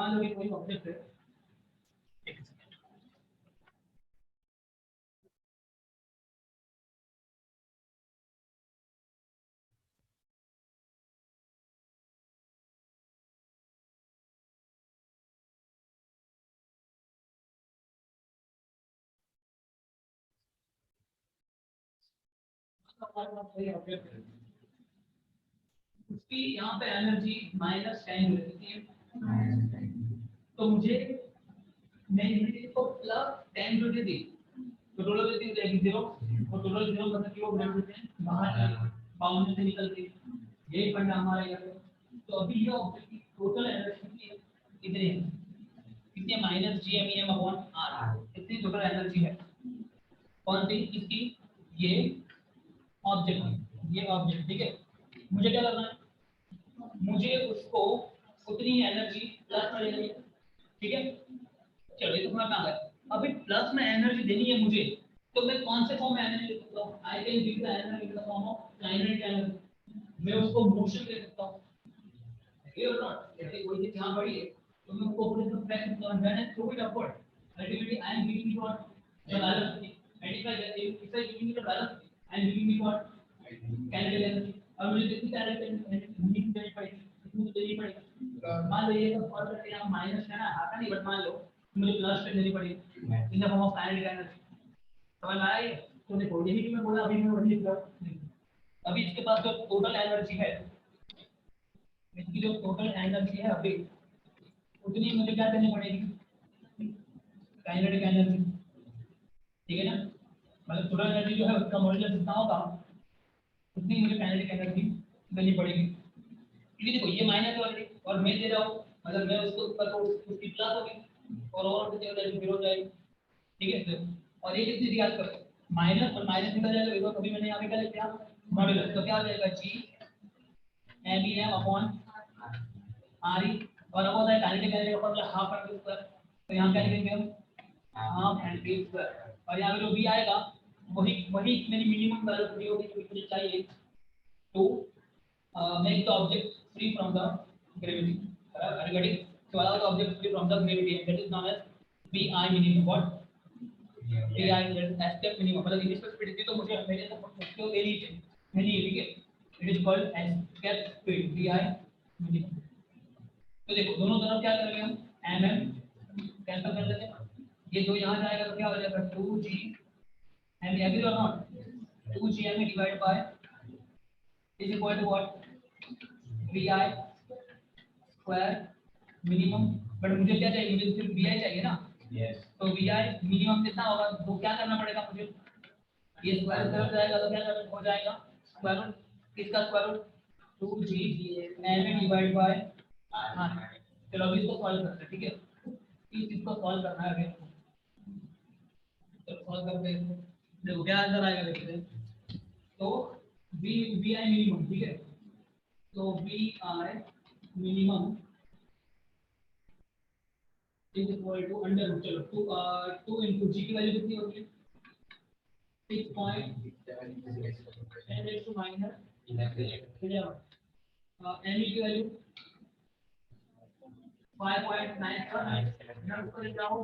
मान लो कि कोई ऑब्जेक्ट है, एक सेकंड, हमारे पास कोई ऑब्जेक्ट है, उसकी यहाँ पे एनर्जी -10 रहती है, तो मुझे मैं इसको +10 जो दी तो टोटल कितनी रहेगी 0, और टोटल 0 मतलब किलोग्राम होते हैं बाहर बाउंड्री से निकल गई, यही फंडा हमारा यहाँ पे। तो अभी ये ऑब्जेक्ट की टोटल एनर्जी कितनी है, कितनी है -gmem/r, कितनी टोटल एनर्जी है कौन सी इसकी, ये ऑब्जेक्ट ठीक है। मुझे क्या करना है, मुझे उसको उतनी एनर्जी प्लस में देनी है, ठीक है। चलो ये तो समझ में आ गया। अभी प्लस में एनर्जी देनी है मुझे, तो मैं कौन से फॉर्म में एनर्जी दे सकता हूँ, I can give the energy in the form of kinetic energy, मैं उसको मोशन दे सकता हूँ, ये और नॉट, जैसे कोई चीज यहाँ पड़ी है तो मैं उसको पूरे से प्रेस करता हूँ मैंने throw it upward, ultimately I am giving it what the velocity, and if I giving it the velocity I am giving it what kinetic energy. अब मुझे कितनी काइनेटिक एनर्जी देनी पड़ेगी, कितनी देनी पड़ेगी, मान लो ये तो फॉर्म करके यहाँ माइनस है ना, आता नहीं, बट मान लो मुझे प्लस पे देनी पड़ेगी in the form of kinetic energy, समझ में आया? तो देखो यही कि मैं बोला अभी मैं वही लिख रहा हूँ। अभी इसके पास जो टोटल एनर्जी है, इसकी जो टोटल एनर्जी है अभी उतनी मुझे क्या देनी पड़ेगी, काइनेटिक एनर्जी, ठीक है ना, मतलब टोटल एनर्जी जो है उसका मॉड्यूलस कितना होगा, उतनी मुझे काइनेटिक एनर्जी देनी पड़ेगी, क्योंकि देखो ये माइनस है ऑलरेडी और मैं दे रहा हूँ, मतलब मैं उसको ऊपर तो उसकी प्लस होगी और की जगह जीरो हो जाएगी, ठीक है। और ये कितनी याद करो, माइनस और माइनस निकल जाएगा, देखो कभी मैंने यहाँ पे क्या लिखा मॉड्यूलस, तो क्या हो जाएगा g m e m upon r e, और अब होता है काइनेटिक एनर्जी का formula half m v square, तो यहाँ क्या लिखेंगे हम हाफ एम वी स्क्वायर, और यहाँ पे जो वी आएगा वही वही मेरी मिनिमम वेलोसिटी होगी जो मुझे चाहिए to make the object free from the gravity. Are you getting? So allow the object free from the gravity, and that is known as VI minimum. What? VI as step minimum. मतलब initial speed थी तो मुझे मेरे को उसको लेनी है, ठीक है? It is called as step speed VI minimum. तो देखो दोनों तरफ क्या करेंगे हम mm कैंसिल कर देंगे, ये दो यहाँ जाएगा तो क्या हो जाएगा 2g m agree or not, 2g m divided by is equal to what vi square minimum, but मुझे क्या चाहिए, मुझे सिर्फ vi चाहिए ना, yes. तो vi मिनिमम कितना होगा, तो क्या करना पड़ेगा मुझे, ये स्क्वायर उधर जाएगा तो क्या करना हो जाएगा स्क्वायर रूट, किसका square root 2g m divide by r। चलो अभी इसको सॉल्व करते हैं, ठीक है, इस चीज को सॉल्व करना है अभी, तो सॉल्व करते हैं, देखो क्या आंसर आएगा देखते हैं। तो v vi मिनिमम, ठीक है, तो vi minimum is equal to under root, चलो 2 into g की वैल्यू कितनी होगी 6.10 raised to minus 11, m की वैल्यू 5.97, मैं ऊपर लिख रहा हूँ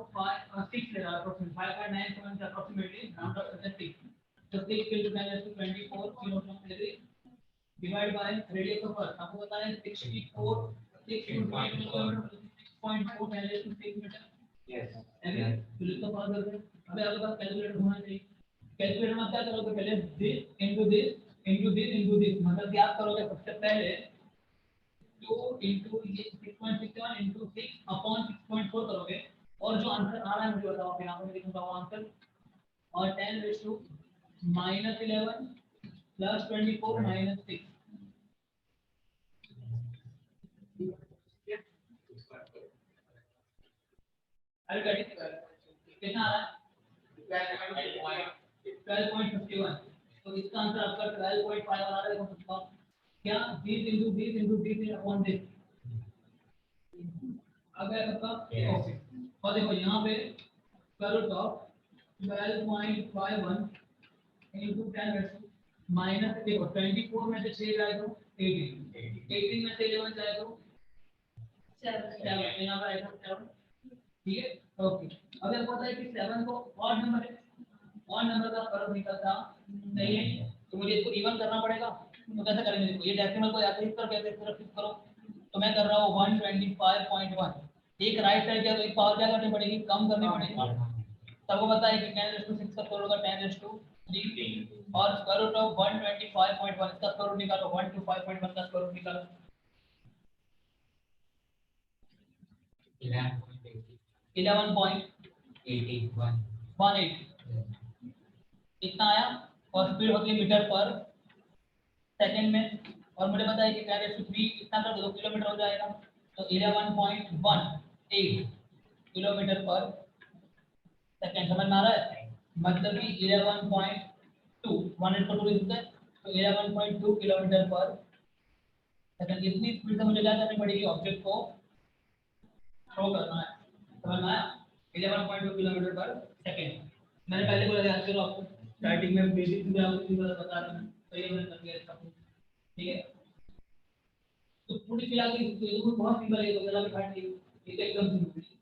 6 ले रहा हूँ, 5.97 approximately round up to 6, तो 6 into 10 raised to 24 kilo divide by radius of earth, आपको पता है 64 6.4 10 raised to 6 मीटर, यस है, तो इसको सॉल्व करते हैं। अबे आपके पास कैलकुलेटर होना चाहिए, कैलकुलेटर में क्या करोगे, पहले this into this into this into this, मतलब क्या करोगे सबसे पहले 2 इनटू ये 6.61 इनटू 6 अपॉन 6.4 करोगे, और जो आंसर आ रहा है मुझे बताओ, यहां पे लिखूंगा वो आंसर, और 10 raised to -11 plus 24 minus 6, अरे कितना आ रहा है 12.51, तो इसका आंसर आपका 12.5 आ रहा है, देखो सबका क्या 20 into 20 into 20 अपॉन दिस, आ गया सबका, ओके। और देखो यहाँ पे square root of 12.51 into 10 minus, देखो 24 में से 6 जाए तो 18 में से 11 जाए तो 7 यहाँ पर आएगा 7, ठीक है। ओके, अब आपको पता है कि 7 को ऑड नंबर है, ऑड नंबर का फर्क निकलता नहीं है, तो मुझे इसको इवन करना पड़ेगा। तो कैसे करेंगे इसको, ये डेसिमल को या तो इस तरफ या इस तरफ शिफ्ट करो। तो मैं कर रहा हूँ 125.1, एक राइट साइड क्या तो एक पावर क्या करनी पड़ेगी, कम करनी पड़ेगी। सबको पता है कि 10⁻6 का स्क्वायर होगा 10⁻3 और स्क्वायर रूट ऑफ 125.1 इसका स्क्वायर रूट निकालो, 125.1 का स्क्वायर रूट निकालो 11.18 इतना आया, और स्पीड होती है मीटर पर सेकंड में, और मुझे पता है कि 10⁻3 इतना कर दो किलोमीटर हो जाएगा, तो 11.18 किलोमीटर पर सेकंड। समझ में आ रहा है, मतलब कि 11.2 1 को 2 लिखते हैं तो 11.2 किलोमीटर पर सेकंड। इतनी स्पीड से मुझे क्या करनी पड़ेगी, ऑब्जेक्ट को थ्रो करना है। समझ में आया, 11.2 किलोमीटर पर सेकंड। मैंने पहले बोला याद करो, आपको स्टार्टिंग में बेसिक में आपको बता रहा हूं, तो ये मैंने कर दिया इसका, ठीक है। तो पूरी फिलहाल तो बहुत सिंपल है, तो जरा भी काट ली, ये तो एकदम सिंपल है।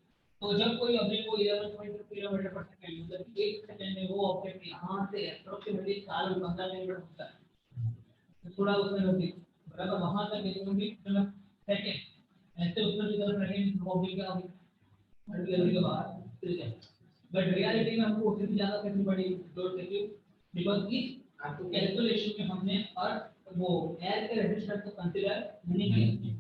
तो जब कोई ऑब्जेक्ट को 11.2 किलोमीटर पर सेकंड मतलब 1 सेकंड में वो ऑब्जेक्ट यहां से अप्रोक्सीमेटली 4-15 किलोमीटर होता है, तो थोड़ा उसमें होती बराबर वहां तक भी मतलब सेकंड ऐसे उसमें भी अगर सेकंड ऑब्जेक्ट का अभी के बाद ठीक है। बट रियलिटी में हमको उससे भी ज्यादा करनी पड़ेगी, डोंट टेक यू, बिकॉज़ इस कैलकुलेशन में हमने और वो एयर के रेजिस्टेंस को कंसीडर नहीं किया।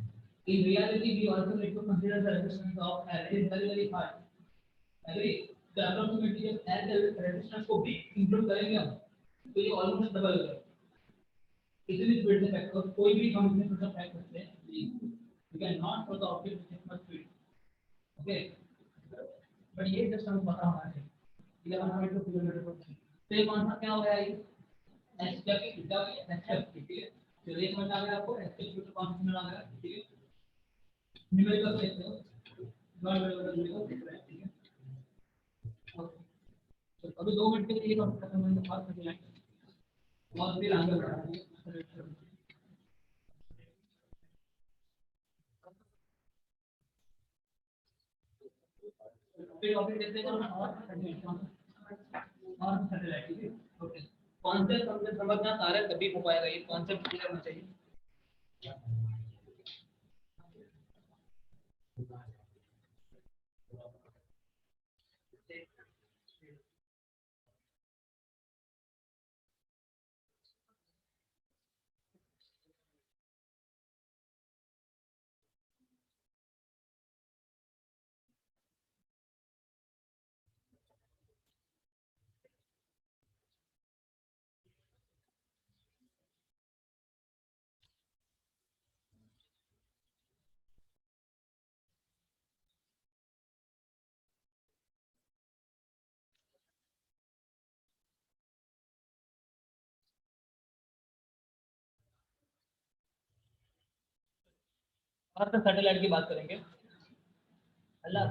In reality, we also need to consider the resistance of air. It is very very hard. Agree? The approximately जब air के resistance को भी include करेंगे हम, तो ये almost double होगा। इतनी स्पीड से फैक्टर कोई भी हम इसमें थोड़ा फैक्ट करते हैं, we can not for the object with this much speed. Okay? But ये जस्ट हमें पता होना चाहिए। 11.2 किलोमीटर पर सेकंड। तो ये कौन सा क्या हो गया ये? एस क्या की थीटा की एस ठीक है। तो ये समझ आ गया आपको, एस के इक्वल टू कौन सा मिल रहा है, ठीक है। न्यूमेरिकल देखते हो, नॉन न्यूमेरिकल देख रहे हैं, ठीक है। ओके, तो अभी 2 मिनट के लिए हम खत्म होने के बाद कर लेंगे और फिर आगे बढ़ाएंगे। फिर ऑब्जेक्ट देखते हैं और सैटेलाइट, ठीक है। ओके, कॉन्सेप्ट हमने समझना सारे तभी हो पाएगा, ये कॉन्सेप्ट क्लियर होना चाहिए। अर्थ सैटेलाइट की बात करेंगे। अल्लाह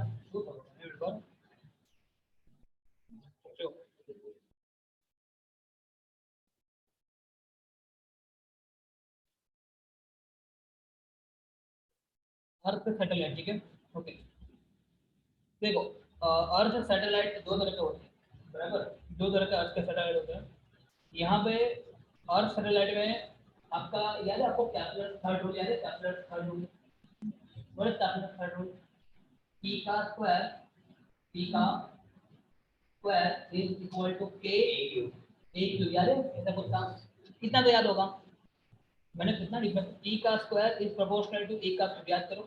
अर्थ सैटेलाइट, ठीक है। ओके, देखो अर्थ सैटेलाइट दो तरह के होते हैं, बराबर। दो तरह के अर्थ के सैटेलाइट होते हैं। यहाँ पे अर्थ सैटेलाइट में आपका याद है, आपको कैप्लर थर्ड रूल याद है, Kepler third rule, what is Kepler third rule? E का स्क्वायर, E का square is equal to k a cube, याद है ऐसा कुछ था, कितना तो याद होगा, मैंने कितना लिखा, E का square is proportional to A का क्यूब, याद करो।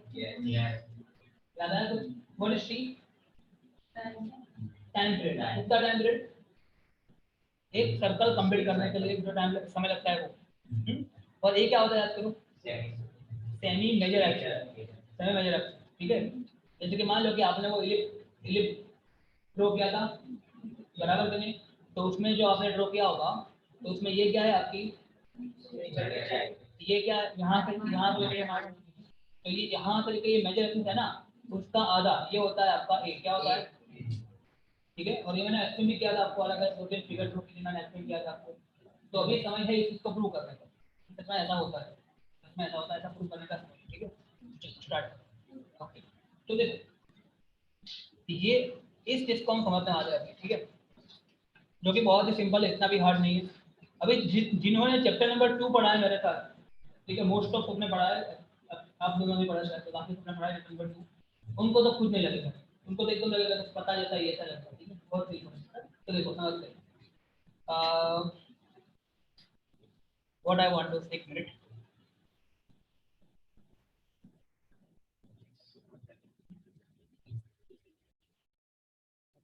याद आया कुछ? What is T? Time period, कितना टाइम पीरियड एक सर्कल कंप्लीट करने के लिए जो टाइम समय लगता है वो, और ये क्या होता है याद करो, semi major action, semi major action, ठीक है। जैसे कि मान लो कि आपने वो इलिप ड्रॉ किया था, बराबर कि नहीं, तो उसमें जो आपने ड्रॉ किया होगा, तो उसमें ये क्या है आपकी, ये क्या यहाँ से यहाँ से लेके यहाँ, तो ये यहाँ से लेके ये मेजर एक्शन है ना, उसका आधा ये होता है आपका ए, क्या होता है, ठीक है। और ये मैंने एक्सप्लेन भी किया था आपको, अलग अलग छोटे फिगर ड्रॉ के मैंने एक्सप्लेन किया था आपको। तो अभी समय है इस चीज को प्रूव करने का, इसमें ऐसा होता है, इसमें ऐसा होता है, ऐसा प्रूव करने का समय, ठीक है। स्टार्ट। तो देखो ये इस चीज को हम समझने आ जाएंगे, ठीक है, जो कि बहुत ही सिंपल है, इतना भी हार्ड नहीं है। अभी जिन्होंने चैप्टर नंबर 2 पढ़ा है मेरे साथ, ठीक है, मोस्ट ऑफ सबने पढ़ा है, आप दोनों ने पढ़ा शायद, तो काफी सबने पढ़ा है चैप्टर नंबर 2, उनको तो खुद नहीं लगेगा, उनको तो एकदम लगेगा तो पता जैसा ही ऐसा लगता है, ठीक है, बहुत सही है। तो देखो समझते हैं, व्हाट आई वांट टू से, एक मिनट,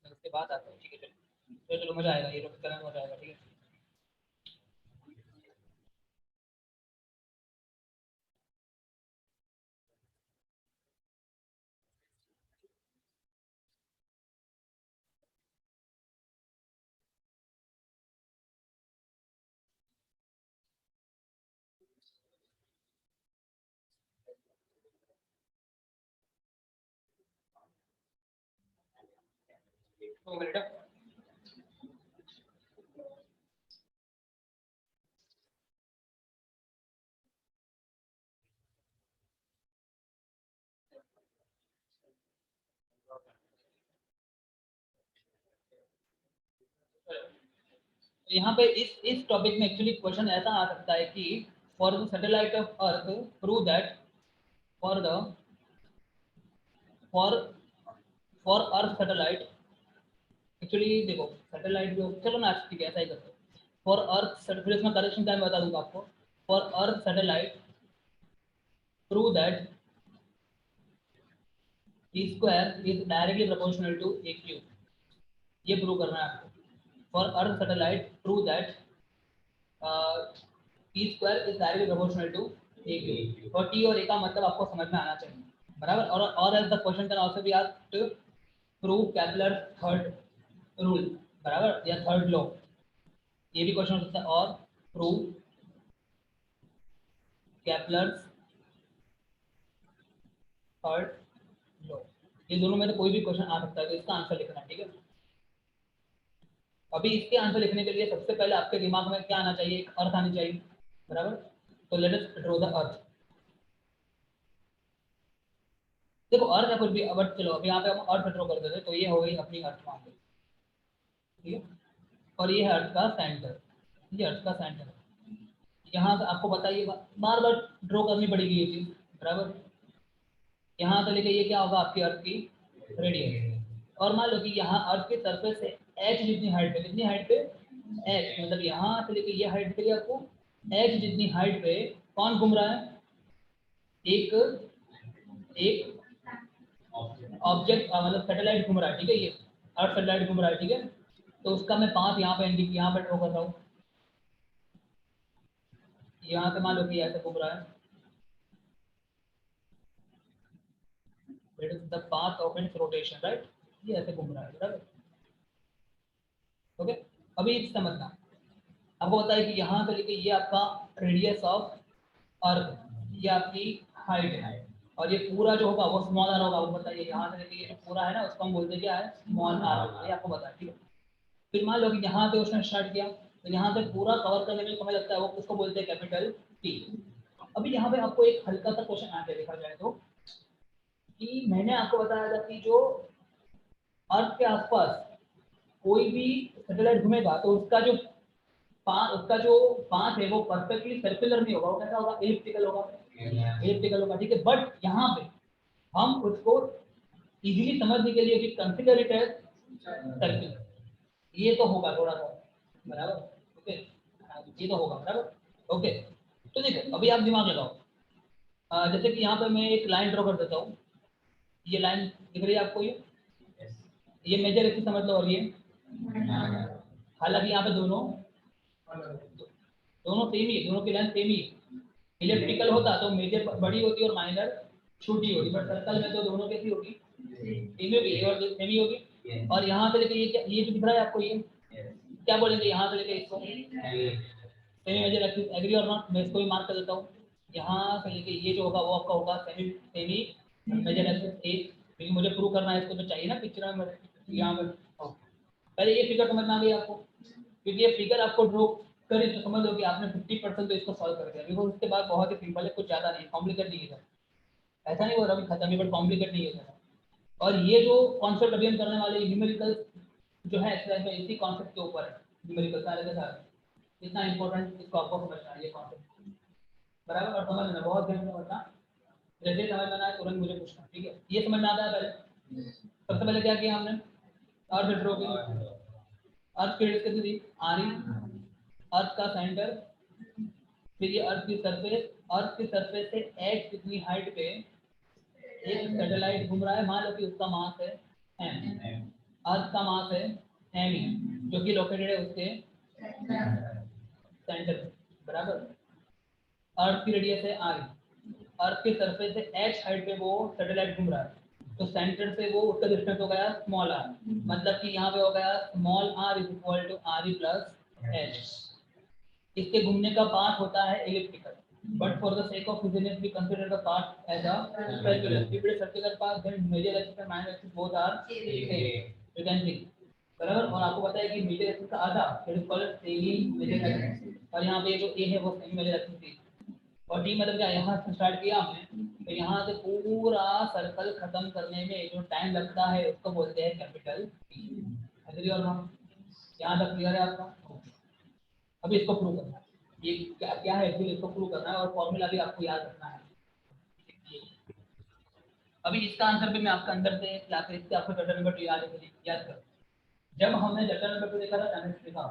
उसके बाद आता है, ठीक है, चलो चलो मजा आएगा, ये टॉपिक करने में मजा आएगा, ठीक है। तो मिनट, तो यहाँ पे इस टॉपिक में एक्चुअली क्वेश्चन ऐसा आ सकता है कि for the satellite of earth prove that for the for for earth satellite, actually देखो सैटेलाइट जो, चलो ना ठीक है ऐसा ही करते हैं, फॉर अर्थ, फिर इसमें करेक्शन टाइम बता दूंगा आपको, for earth satellite prove that e square is directly proportional to a cube, ये प्रूव करना है आपको। For earth satellite prove that e square is directly proportional to a cube, और टी और ए का मतलब आपको समझ में आना चाहिए, बराबर। और as the question can also be asked prove Kepler third rule, बराबर, या थर्ड लॉ, ये भी क्वेश्चन हो सकता है, और प्रूव केपलर थर्ड लॉ, ये दोनों में से कोई भी क्वेश्चन आ सकता है, तो इसका आंसर लिखना है, ठीक है। अभी इसके आंसर लिखने के लिए सबसे पहले आपके दिमाग में क्या आना चाहिए, एक अर्थ आनी चाहिए, बराबर। तो let us draw the earth. देखो अर्थ है कुछ भी, बट चलो अभी यहाँ पे हम अर्थ ड्रॉ कर देते, तो ये हो गई अपनी अर्थ मान लो, ठीक है, और ये है अर्थ का सेंटर, ये अर्थ का सेंटर है। यहाँ से आपको बताइए, बार बार ड्रॉ करनी पड़ेगी ये चीज, बराबर। यहाँ से लेके ये क्या होगा, आपकी अर्थ की रेडियस, और मान लो कि यहाँ अर्थ के सरफेस से एच जितनी हाइट पे, कितनी हाइट पे, एच, मतलब यहाँ से लेके ये हाइट के लिए आपको एच जितनी हाइट पे कौन घूम रहा है, एक एक ऑब्जेक्ट, मतलब सैटेलाइट घूम रहा है, ठीक है, ये अर्थ सैटेलाइट घूम रहा है, ठीक है। तो उसका मैं पाथ यहाँ पे यहाँ पे ड्रॉ कर रहा हूँ, यहाँ से मान लो कि ऐसे घूम रहा है, that is the path of its rotation, right, ये ऐसे घूम रहा है, बराबर, ओके। अभी समझना, आपको पता है कि यहाँ से लेके ये आपका रेडियस ऑफ अर्थ, ये आपकी हाइट है, और ये पूरा जो होगा वो स्मॉल आर होगा, आपको बताइए यहाँ से लेके ये जो पूरा है ना, उसको हम बोलते हैं क्या है, स्मॉल आर, ये आपको पता है, ठीक है। फिर मान लो कि यहाँ पे उसने स्टार्ट किया, तो यहाँ से पूरा कवर करने में समय लगता है, वो उसको बोलते हैं कैपिटल टी। अभी यहाँ पे आपको एक हल्का सा क्वेश्चन आके देखा जाए तो, कि मैंने आपको बताया था कि जो अर्थ के आसपास कोई भी सैटेलाइट घूमेगा तो उसका जो पाथ है वो परफेक्टली सर्कुलर नहीं होगा, वो कैसा होगा, एलिप्टिकल होगा, एलिप्टिकल होगा, ठीक है। बट यहाँ पे हम उसको इजीली समझने के लिए भी कंसीडर इट एज सर्कुलर, ये तो होगा थोड़ा सा, बराबर, ओके, ये तो होगा, बराबर, ओके। तो देखो अभी आप दिमाग लगाओ, जैसे कि यहाँ पे मैं एक लाइन ड्रॉ कर देता हूँ, ये लाइन दिख रही है आपको, ये मेजर एक्सिस समझ लो, और ये, हालांकि यहाँ पे दोनों दोनों सेम ही है, दोनों की लेंथ सेम ही है। इलेक्ट्रिकल होता तो मेजर बड़ी होती और माइनर छोटी होती, बट सर्कल में तो दोनों कैसी होगी, सेम होगी, और सेम ही होगी। और यहाँ से लेके ये जो दिख रहा है आपको, ये क्या बोलेंगे, यहाँ से लेके इसको सेमी मेजर एक्सिस, एग्री और नॉट, मैं इसको भी मार्क कर देता हूँ। यहाँ से लेके ये जो होगा वो आपका होगा सेमी सेमी मेजर एक्सिस ए, क्योंकि मुझे प्रूव करना है इसको, तो चाहिए ना पिक्चर में मेरे, यहाँ पे पहले ये फिगर समझ में आ गई आपको, क्योंकि ये फिगर आपको ड्रॉ करी तो समझ लो कि आपने 50% तो इसको सॉल्व कर दिया, बिकॉज उसके बाद बहुत ही सिंपल है, कुछ ज़्यादा नहीं, कॉम्प्लिकेट नहीं है, ऐसा नहीं हो रहा अभी खत्म है, बट कॉम्प्लिकेट नहीं है, और ये जो कॉन्सेप्ट अभी हम करने वाले न्यूमेरिकल जो है एक्सरसाइज में इसी कॉन्सेप्ट के ऊपर है, न्यूमेरिकल सारे के सारे इतना इंपॉर्टेंट इसको आपको समझना है ये कॉन्सेप्ट, बराबर। और समझना बहुत ध्यान से समझना, जैसे समझ में आए तुरंत मुझे पूछना, ठीक है। ये समझ में आता है पहले। सबसे पहले क्या किया हमने, अर्थ ड्रॉ की, अर्थ की कितनी थी आरी, अर्थ का सेंटर, फिर ये अर्थ की सरफेस, अर्थ की सरफेस से एच कितनी हाइट पे एक सैटेलाइट घूम रहा है, मान लो कि उसका मास है m, अर्थ का मास है m जो कि लोकेटेड है उसके सेंटर, बराबर। अर्थ की रेडियस है r, अर्थ के सरफेस से h हाइट पे वो सैटेलाइट घूम रहा है, तो सेंटर से वो उसका डिस्टेंस हो गया स्मॉल r, मतलब कि यहाँ पे हो गया small r is equal to r plus h। इसके घूमने का पाथ होता है elliptical, but for the sake of easiness we consider the path as a circular. If it is circular path then major axis and minor axis both are same, you can see, बराबर। और आपको पता है कि major axis का आधा that is called semi major axis, और यहाँ पे जो ए है वो सेमी मेजर एक्सिस थी, और डी मतलब क्या, यहाँ से स्टार्ट किया हमने, तो यहाँ से पूरा सर्कल खत्म करने में जो टाइम लगता है उसको बोलते हैं कैपिटल टी। और हम यहाँ तक क्लियर है आपका। अभी इसको प्रूव करना है, ये क्या है एक्चुअली, इसको प्रूव करना है और फॉर्मूला भी आपको याद रखना है। अभी इसका आंसर भी मैं आपका अंदर से या फिर इससे आपको चैप्टर नंबर 2 याद कर। जब हमने चैप्टर नंबर 2 देखा था केमिस्ट्री का,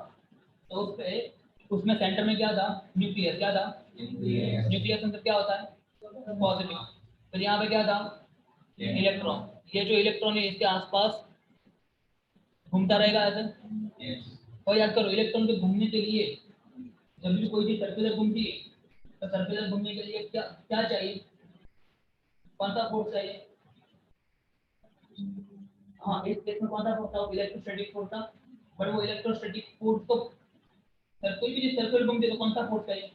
तो उस पे उसमें सेंटर में क्या था, न्यूक्लियस, क्या था न्यूक्लियस, अंदर क्या होता है पॉजिटिव, तो यहाँ पे क्या था इलेक्ट्रॉन, ये जो इलेक्ट्रॉन है इसके आसपास घूमता रहेगा ऐसे। और याद करो इलेक्ट्रॉन के घूमने के लिए जब भी कोई चीज सर्कुलर घूमती है तो सर्कुलर घूमने के लिए क्या क्या चाहिए, कौन सा फोर्स चाहिए, हाँ इस केस में कौन सा फोर्स था, इलेक्ट्रोस्टैटिक फोर्स था, बट वो इलेक्ट्रोस्टैटिक फोर्स तो कोई भी चीज सर्कुलर घूमती है तो कौन सा फोर्स चाहिए,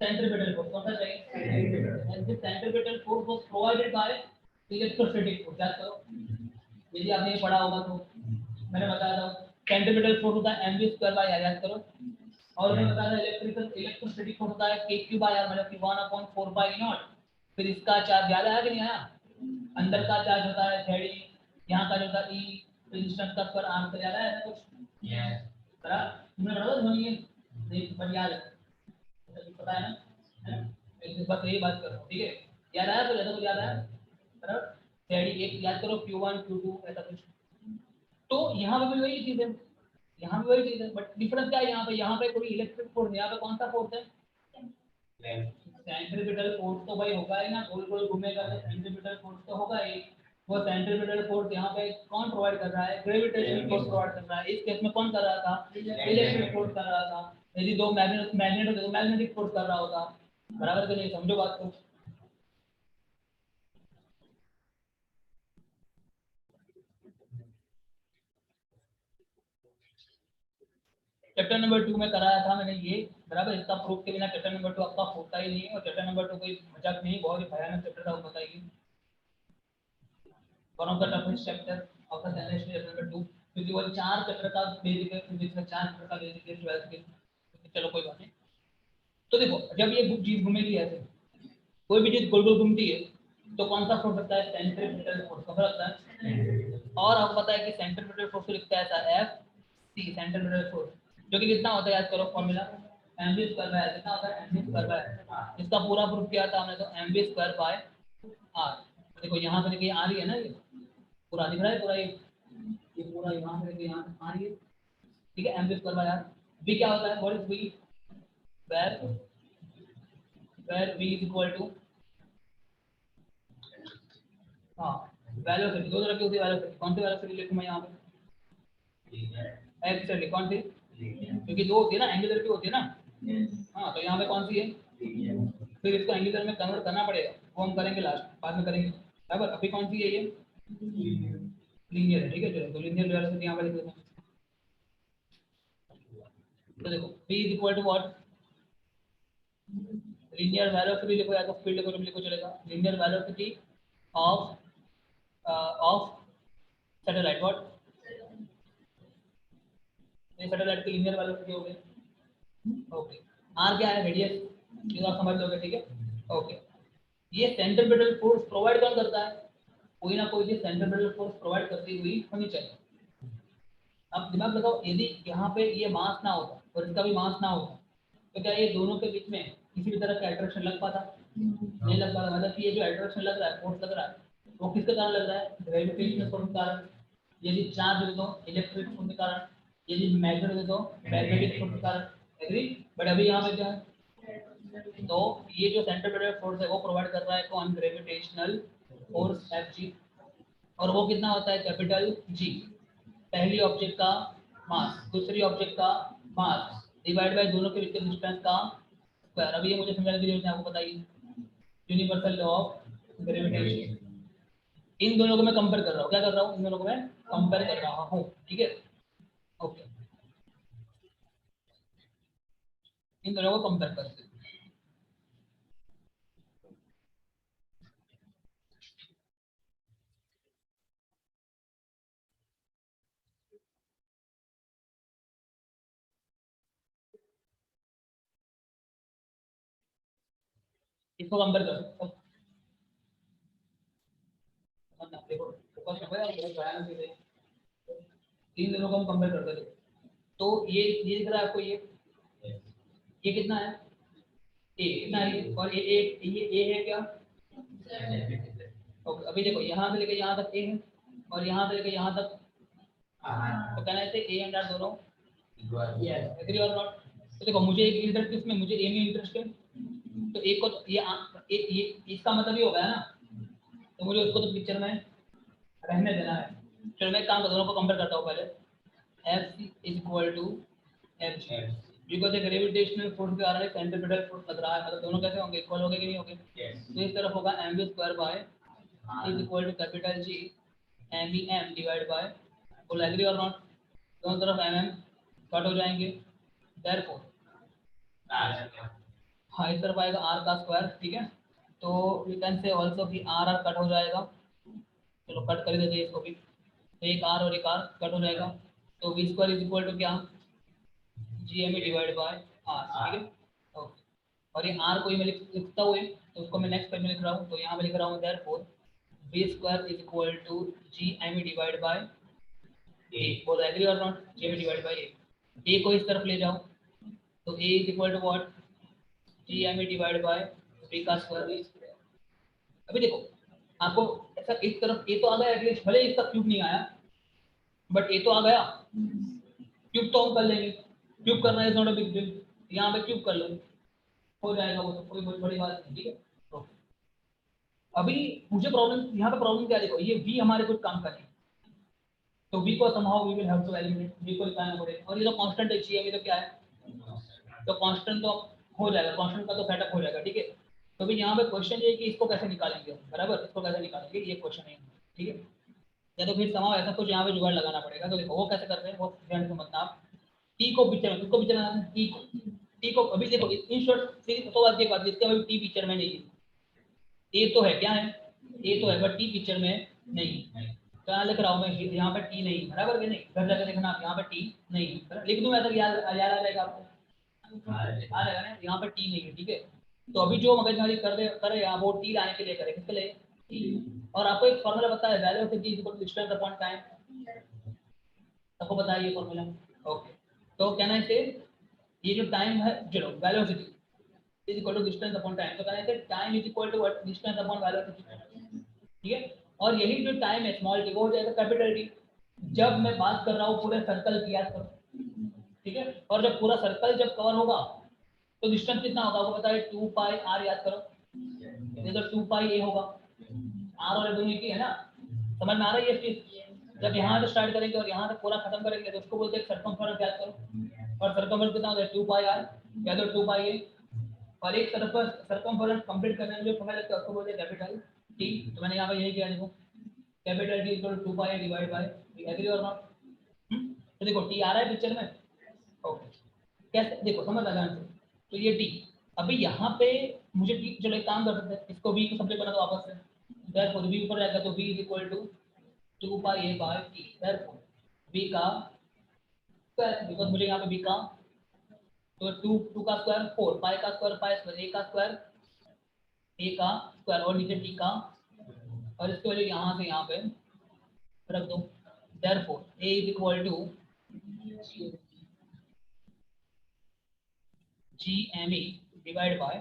सेंट्रीपिटल फोर्स, कौन सा चाहिए, and this centripetal force was provided by electrostatic force. याद करो यदि आपने ये पढ़ा होगा तो मैंने बताया था सेंट्रीपिटल फोर्स होता है mv स्क्वायर बाय r, याद करो। और मैंने बताया था इलेक्ट्रोस्टैटिक फोर्स होता है kq बाय r, मतलब कि 1/4 पाई नॉट। फिर इसका चार्ज ज्यादा है कि नहीं आया, अंदर का चार्ज होता है z, यहाँ का जो होता है e, तो डिस्टेंस का स्क्वायर r से ज्यादा है ना कुछ, बराबर। तुमने पढ़ा था नहीं नहीं पर याद है, पता है ना, एक बस यही बात कर रहा हूँ, ठीक है। याद आया तो ज्यादा कुछ याद आया, बराबर। z एक याद करो q1 q2 ऐसा कुछ। तो यहाँ पे भी वही चीज है, यहाँ पे वही चीज है, बट डिफरेंस क्या है, यहाँ पे कोई इलेक्ट्रिक फोर्स, यहाँ पे कौन सा फोर्स है, सेंट्रीपिटल फोर्स तो भाई होगा ही ना, गोल गोल घूमेगा तो सेंट्रीपिटल फोर्स तो होगा ही। वो सेंट्रीपिटल फोर्स यहाँ पे कौन प्रोवाइड कर रहा है, ग्रेविटेशनल फोर्स प्रोवाइड कर रहा है। इस केस में कौन कर रहा था, इलेक्ट्रिक फोर्स कर रहा था। यदि दो मैग्नेट होते तो मैग्नेटिक फोर्स कर रहा होता, बराबर कि नहीं, समझो बात को। चैप्टर नंबर 2 में कराया था मैंने ये, बराबर। इसका प्रूफ के बिना चैप्टर नंबर 2 आपका होता ही नहीं है, और चैप्टर नंबर 2 कोई मजाक नहीं, बहुत ही भयानक चैप्टर था, बताइए। One of the toughest chapter of the semester chapter number 2, क्योंकि वो 4 चैप्टर का बेसिक है, फिजिक्स में 4 चैप्टर का बेसिक है, 12th के। चलो कोई बात नहीं। तो देखो जब ये बुक चीज घूमेगी ऐसे, कोई भी चीज गोल गोल घूमती है तो कौन सा फोर्स लगता है, सेंट्रीपिटल फोर्स, कौन सा लगता है। और आपको पता है कि सेंट्रीपिटल फोर्स लिखता है ऐसा एफ सी, सेंट्रीपिटल फोर्स, जो कि कितना होता है, याद करो फॉर्मूला mv स्क्वायर बाय कितना होता है, mv स्क्वायर बाय, इसका पूरा प्रूफ किया था हमने, तो mv स्क्वायर बाय r। देखो यहाँ पे देखिए आ रही है ना, ये पूरा दिख रहा है, पूरा ये पूरा यहाँ से यहाँ आ रही है, ठीक है। mv square bye r, v क्या होता है, what is v, where v is equal to, हाँ वेलोसिटी, दो तरह की होती है वेलोसिटी, कौन सी वेलोसिटी लिखूं मैं यहाँ पे, एक्चुअली कौन सी, क्योंकि दो होती है ना, एंगुलर की होती है ना, हाँ तो यहाँ पे कौन सी है, फिर इसको एंगुलर में कन्वर्ट करना पड़ेगा, वो हम करेंगे लास्ट, बाद में करेंगे, बराबर। अभी कौन सी है ये, लीनियर है, ठीक है। चलो तो लीनियर वेलोसिटी यहाँ पे लिख देते हैं। तो देखो v is equal to what, linear velocity लिखो या तो फील्ड को लिखो चलेगा, linear velocity of of satellite, what, ये सैटेलाइट की लीनियर वेलोसिटी हो गई, ओके। r क्या है, रेडियस, ये आप समझ लोगे, ठीक है, ओके। ये सेंट्रीपिटल फोर्स प्रोवाइड कौन करता है, कोई ना कोई चीज सेंट्रीपिटल फोर्स प्रोवाइड करती हुई होनी चाहिए। अब दिमाग लगाओ, यदि यहाँ पे ये मास ना होता और इसका भी मास ना होता तो क्या ये दोनों के बीच में किसी भी तरह का अट्रैक्शन लग पाता? नहीं लग पाता। मतलब कि ये जो अट्रैक्शन लग रहा है, फोर्स लग रहा है, वो किसके कारण लग रहा है? ग्रेविटेशनल फोर्स के कारण। यदि चार्ज हो तो इलेक्ट्रिक फोर्स के कारण, यदि मैग्नेट हो तो मैग्नेटिक फोर्स के कारण। एग्री? बट अभी यहाँ पे क्या है? तो ये जो सेंट्रीपिटल फोर्स है वो प्रोवाइड कर रहा है कौन? Gravitational force Fg। और वो कितना होता है? Capital G। पहली ऑब्जेक्ट का मास, दूसरी ऑब्जेक्ट का मास डिवाइड बाय दोनों के बीच के डिस्टेंस का स्क्वायर। अभी ये मुझे समझाने की जरूरत है, आपको बताइए यूनिवर्सल लॉ ऑफ ग्रेविटेशन। इन दोनों को मैं कंपेयर कर रहा हूँ। क्या कर रहा हूँ? इन दोनों को मैं कंपेयर कर रहा हूँ। ठीक है, ओके, इन दोनों को कंपेयर करते हैं। इसको कंपेयर करो। देखो फोकस हो गया, बहुत भयानक चीज है। इन दोनों को हम कंपेयर करते हैं। तो ये दिख रहा है आपको? ये कितना है? ए कितना है ये? और ये ए है क्या? ओके, अभी देखो यहाँ से लेके यहाँ तक ए है और यहाँ से लेके यहाँ तक, तो कहना है ए एंड आर दोनों एग्री और नॉट? तो देखो मुझे एक इंटरेस्ट किसमें? मुझे ए में इंटरेस्ट है। तो एक को तो ये इसका मतलब ये हो गया ना, तो मुझे उसको तो पिक्चर में रहने देना है। चलो मैं एक काम दोनों को कंपेयर करता हूँ पहले। F is equal to f g, because gravitational force के कारण सेंट्रीपिटल फोर्स लग रहा है। मतलब दोनों कैसे होंगे? इक्वल होंगे कि नहीं होंगे? तो इस तरफ होगा mv square by is equal to capital G MEM divide by, full agree और नॉट? दोनों तरफ mm कट हो जाएंगे, देयरफॉर हाँ इस तरफ आएगा r का स्क्वायर। ठीक है, तो वी कैन से आल्सो कि r r कट हो जाएगा। चलो कट कर देते हैं इसको भी, तो एक r और एक r कट हो जाएगा। तो v square is equal to क्या? GME divide by r। ठीक है, ओके। और ये r को ही मैं लिखता हुए, तो उसको मैं नेक्स्ट पेज में लिख रहा हूँ। तो यहाँ पे लिख रहा हूँ therefore v square is equal to GME divide by a। बोल एग्री और not? GME divide by a को इस तरफ ले जाओ, तो a is equal to what? GME divide by b का स्क्वायर। अभी देखो आपको ऐसा इस तरफ ए तो आ गया एटलीस्ट, भले इसका क्यूब नहीं आया बट ए तो आ गया। क्यूब तो हम कर लेंगे, क्यूब करना is not a big deal. यहाँ पे क्यूब कर लो, हो जाएगा वो, तो कोई बहुत बड़ी बात नहीं। ठीक है, तो अभी मुझे प्रॉब्लम यहाँ पे प्रॉब्लम क्या है? देखो ये v हमारे कुछ काम करें, तो v को somehow we will have to eliminate, v को निकालना पड़ेगा। और ये तो कांस्टेंट है, चाहिए तो क्या है? तो कांस्टेंट तो हो जाएगा, कांस्टेंट का तो सेटअप हो जाएगा। ठीक है, तो भी यहाँ पे क्वेश्चन ये है कि इसको कैसे निकालेंगे हम, बराबर? इसको कैसे निकालेंगे ये क्वेश्चन है। ठीक है, या तो फिर समाव ऐसा कुछ यहाँ पे जुगाड़ लगाना पड़ेगा। तो देखो वो कैसे करते हैं, वो ध्यान से समझना आप। टी को पिक्चर में, किसको पिक्चर में? टी को अभी देखो इन शॉर्ट सीरीज तो बात, ये बात इसके अभी टी पिक्चर में नहीं है। ए तो है, क्या है? ए तो है बट टी पिक्चर में नहीं। तो यहाँ लिख रहा हूँ मैं, यहाँ पे टी नहीं, बराबर कि नहीं? घर जाकर देखना आप, यहाँ पे टी नहीं है। लिख दूँ मैं, तक याद याद आ जाएगा आपको? आ जाएगा ना, यहाँ पे टी नहीं है। ठीक है, तो अभी जो मगजमारी कर दे करे आप, वो टी लाने के लिए करे, किसके लिए? टी। और आपको एक फॉर्मूला पता है, value of t is equal to distance upon time. सबको पता है ये फॉर्मूला? ओके, तो कहना है से ये जो टाइम है, चलो velocity is equal to distance upon time, तो कहना है time is equal to what? Distance upon velocity. ठीक है, और यही जो टाइम है स्मॉल टी, वो हो जाएगा कैपिटल टी। जब मैं बात कर रहा हूँ पूरे सर्कल की, याद करो। ठीक है, और जब पूरा सर्कल जब कवर होगा तो डिस्टेंस कितना होगा आपको पता है? 2 पाई r, याद करो। ये तो 2 पाई a होगा, r और दोनों एक ही है ना? समझ में आ रही है चीज? जब यहाँ से स्टार्ट करेंगे और यहाँ तक पूरा खत्म करेंगे तो उसको बोलते हैं सर्कमफेरेंस, याद करो। और सर्कमफेरेंस कितना होता है? 2 पाई r या तो 2 पाई a। और एक तरफ पर सर्कमफेरेंस कंप्लीट करने में जो समय लगता है उसको बोलते हैं कैपिटल टी। तो मैंने यहाँ पे यही किया, देखो capital t equal to 2 pi divide by, agree और नॉट? तो देखो टी आ रहा है पिक्चर में। ओके, कैसे देखो समझ आ जाए। तो ये टी, अभी यहाँ पे मुझे टी, चलो एक काम कर सकते हैं, इसको v को सब्जेक्ट बना दो वापस से। देयरफॉर v ऊपर रहेगा तो v is equal to 2 pi a by t। Therefore v का स्क्वायर, बिकॉज़ मुझे यहाँ पे v का, तो 2 का स्क्वायर 4, पाई का स्क्वायर a का स्क्वायर, a का स्क्वायर और नीचे t का और इसकी वैल्यू यहाँ से यहाँ पे रख दो। therefore a is equal to GME divided by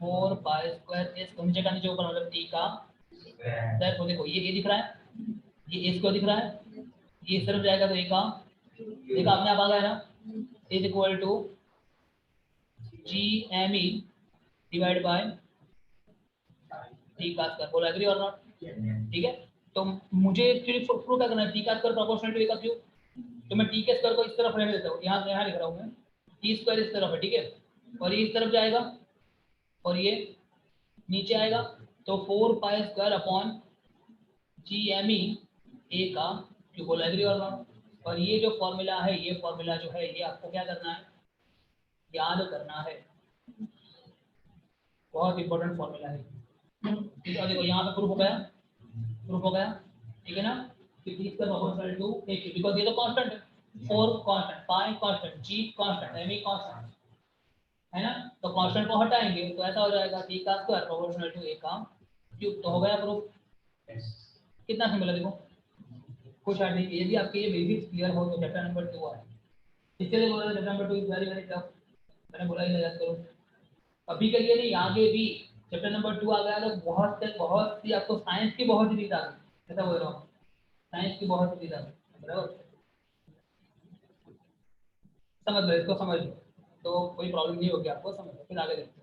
4 pi square s को नीचे का नीचे ऊपर मतलब t का। therefore देखो ये a दिख रहा है, ये a स्क्वायर दिख रहा है, ये इस तरफ जाएगा तो a का, देखा अपने आप आ गया ना, is equal to GME divided by t का स्क्वायर। बोलो एग्री और नॉट? ठीक है, तो मुझे एक्चुअली प्रूव क्या करना है, t का स्क्वायर प्रोपोर्शनल टू a का क्यूब। तो मैं t के स्क्वायर को इस तरफ रहने देता हूँ, यहाँ यहाँ लिख रहा हूँ मैं, t स्क्वायर इस तरफ है, ठीक है, और ये इस तरफ जाएगा और ये नीचे आएगा, तो 4 pi square upon GME a का क्यूब। बोलो एग्री और नॉट? और ये जो फॉर्मूला है, ये फॉर्मूला जो है, ये आपको क्या करना है, याद करना है, बहुत इंपॉर्टेंट फॉर्मूला है। ठीक है, देखो यहाँ पे प्रूफ हो गया, प्रूफ हो गया, ठीक है ना, कि t का proportional to a cube, because ये तो कांस्टेंट है, 4 constant, pi constant, g constant, m constant है ना, तो कांस्टेंट को हटाएंगे तो ऐसा हो जाएगा t का स्क्वायर प्रोपोर्शनल टू a का क्यूब। तो हो गया प्रूफ। कितना सिंपल है, देखो कुछ हट नहीं। यदि आपके ये बेसिक्स क्लियर हो तो चैप्टर नंबर 2 है। इसके लिए बोला chapter number 2 is very very tough, मैंने बोला ही याद करो। अभी के लिए नहीं, आगे भी चैप्टर नंबर 2 आ गया तो बहुत सी आपको साइंस की बहुत ही चीज आ गई, ऐसा बोल रहा हूँ, साइंस की बहुत सी चीज आ गई, बराबर, समझ लो इसको, समझ लो तो कोई प्रॉब्लम नहीं होगी आपको, समझ लो, फिर आगे देखते हैं।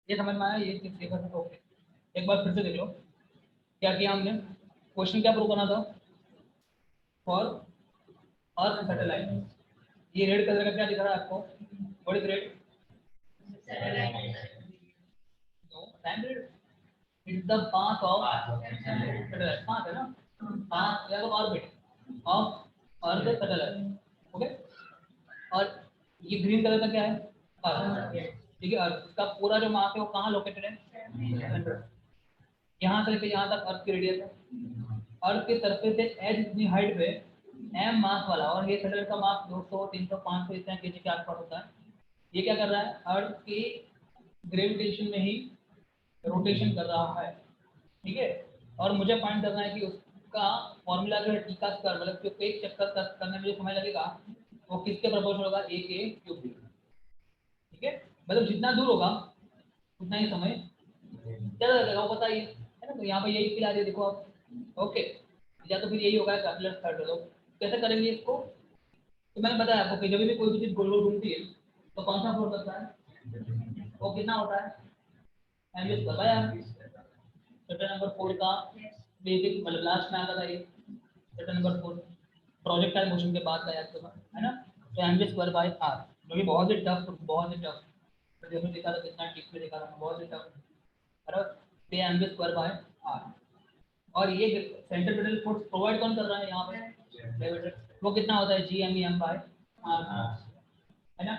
ये समझ में आया, ये सिलेबस है, ओके। एक बार फिर से देख लो क्या किया हमने, क्वेश्चन क्या प्रूव करना था, फॉर अर्थ सैटेलाइट। ये रेड कलर का क्या दिख रहा है आपको, what is red? No, time red, it's the path of satellite, path है ना, पाथ या तो orbit of earth satellite, okay. और ये ग्रीन कलर का क्या है, अर्थ, ठीक है, अर्थ का पूरा जो मास है वो कहाँ लोकेटेड है, सेंटर। यहाँ से लेकर यहाँ तक अर्थ की रेडियस है, अर्थ के सरफेस से एज इतनी हाइट पे m मास वाला, और ये सैटेलाइट का मास 200 300 500 इतना केजी के आसपास होता है। ये क्या कर रहा है, अर्थ के ग्रेविटेशन में ही रोटेशन कर रहा है, ठीक है। और मुझे फाइंड करना है कि उसका फॉर्मूला जो है टी का स्क्वायर, मतलब जो एक चक्कर करने में जो समय लगेगा वो किसके प्रोपोर्शनल होगा, a के क्यूब, ठीक है। मतलब जितना दूर होगा उतना ही समय ज़्यादा लगेगा, वो बताइए, है ना। तो यहाँ पे यही खिला दिया, देखो आप, ओके। या तो फिर यही होगा कैपिटल थर्ड लो, कैसे करेंगे इसको, तो मैंने बताया आपको कि जब भी कोई भी चीज गोल गोल घूमती है तो कौन सा फोर्स लगता है, वो कितना होता है, एमएस बताया चैप्टर नंबर 4 का बेसिक, मतलब लास्ट में आता था ये चैप्टर नंबर 4, प्रोजेक्टाइल मोशन के बाद का याद करो, है ना। तो एमएस स्क्वायर बाय आर, जो कि बहुत ही टफ, बहुत ही टफ, तो जैसे देखा था कितना टिप में देखा था, बहुत ही टफ, बराबर। तो ये एमएस स्क्वायर बाय आर, और ये सेंटर पेडल फोर्स प्रोवाइड कौन कर रहा है यहाँ पे, ग्रेविटी, वो कितना होता है g m e m by r, है ना।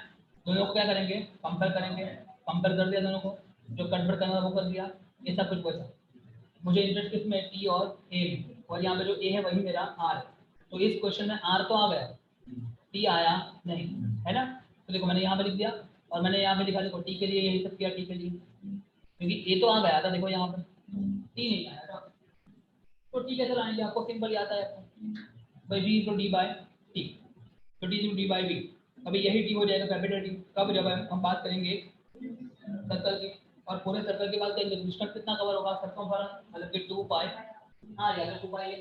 दोनों को क्या करेंगे, कंपेयर करेंगे, कंपेयर कर दिया दोनों को, जो कन्वर्ट करना था वो कर दिया, ये सब कुछ बचा। मुझे इंटरेस्ट किसमें, टी और ए में, और यहाँ पे जो ए है वही मेरा आर है। तो इस क्वेश्चन में आर तो आ गया, टी आया नहीं, है ना। तो देखो मैंने यहाँ पे लिख दिया, और मैंने यहाँ पे लिखा, देखो टी के लिए यही सब किया, टी के लिए, क्योंकि ए तो आ गया था, देखो यहाँ पे टी नहीं आया था, तो टी कैसे लाएंगे, आपको सिंपल आता है आपको, भाई बी तो डी बाय टी, तो डी डी बाई बी, अभी यही टी हो जाएगा कैपिटल टी, कब, जब हम बात करेंगे सर्कल की, और पूरे सर्कल की बात करेंगे, डिस्टेंस कितना कवर होगा, सर्कमफेरेंस, मतलब कि 2 पाई, हाँ यार 2 पाई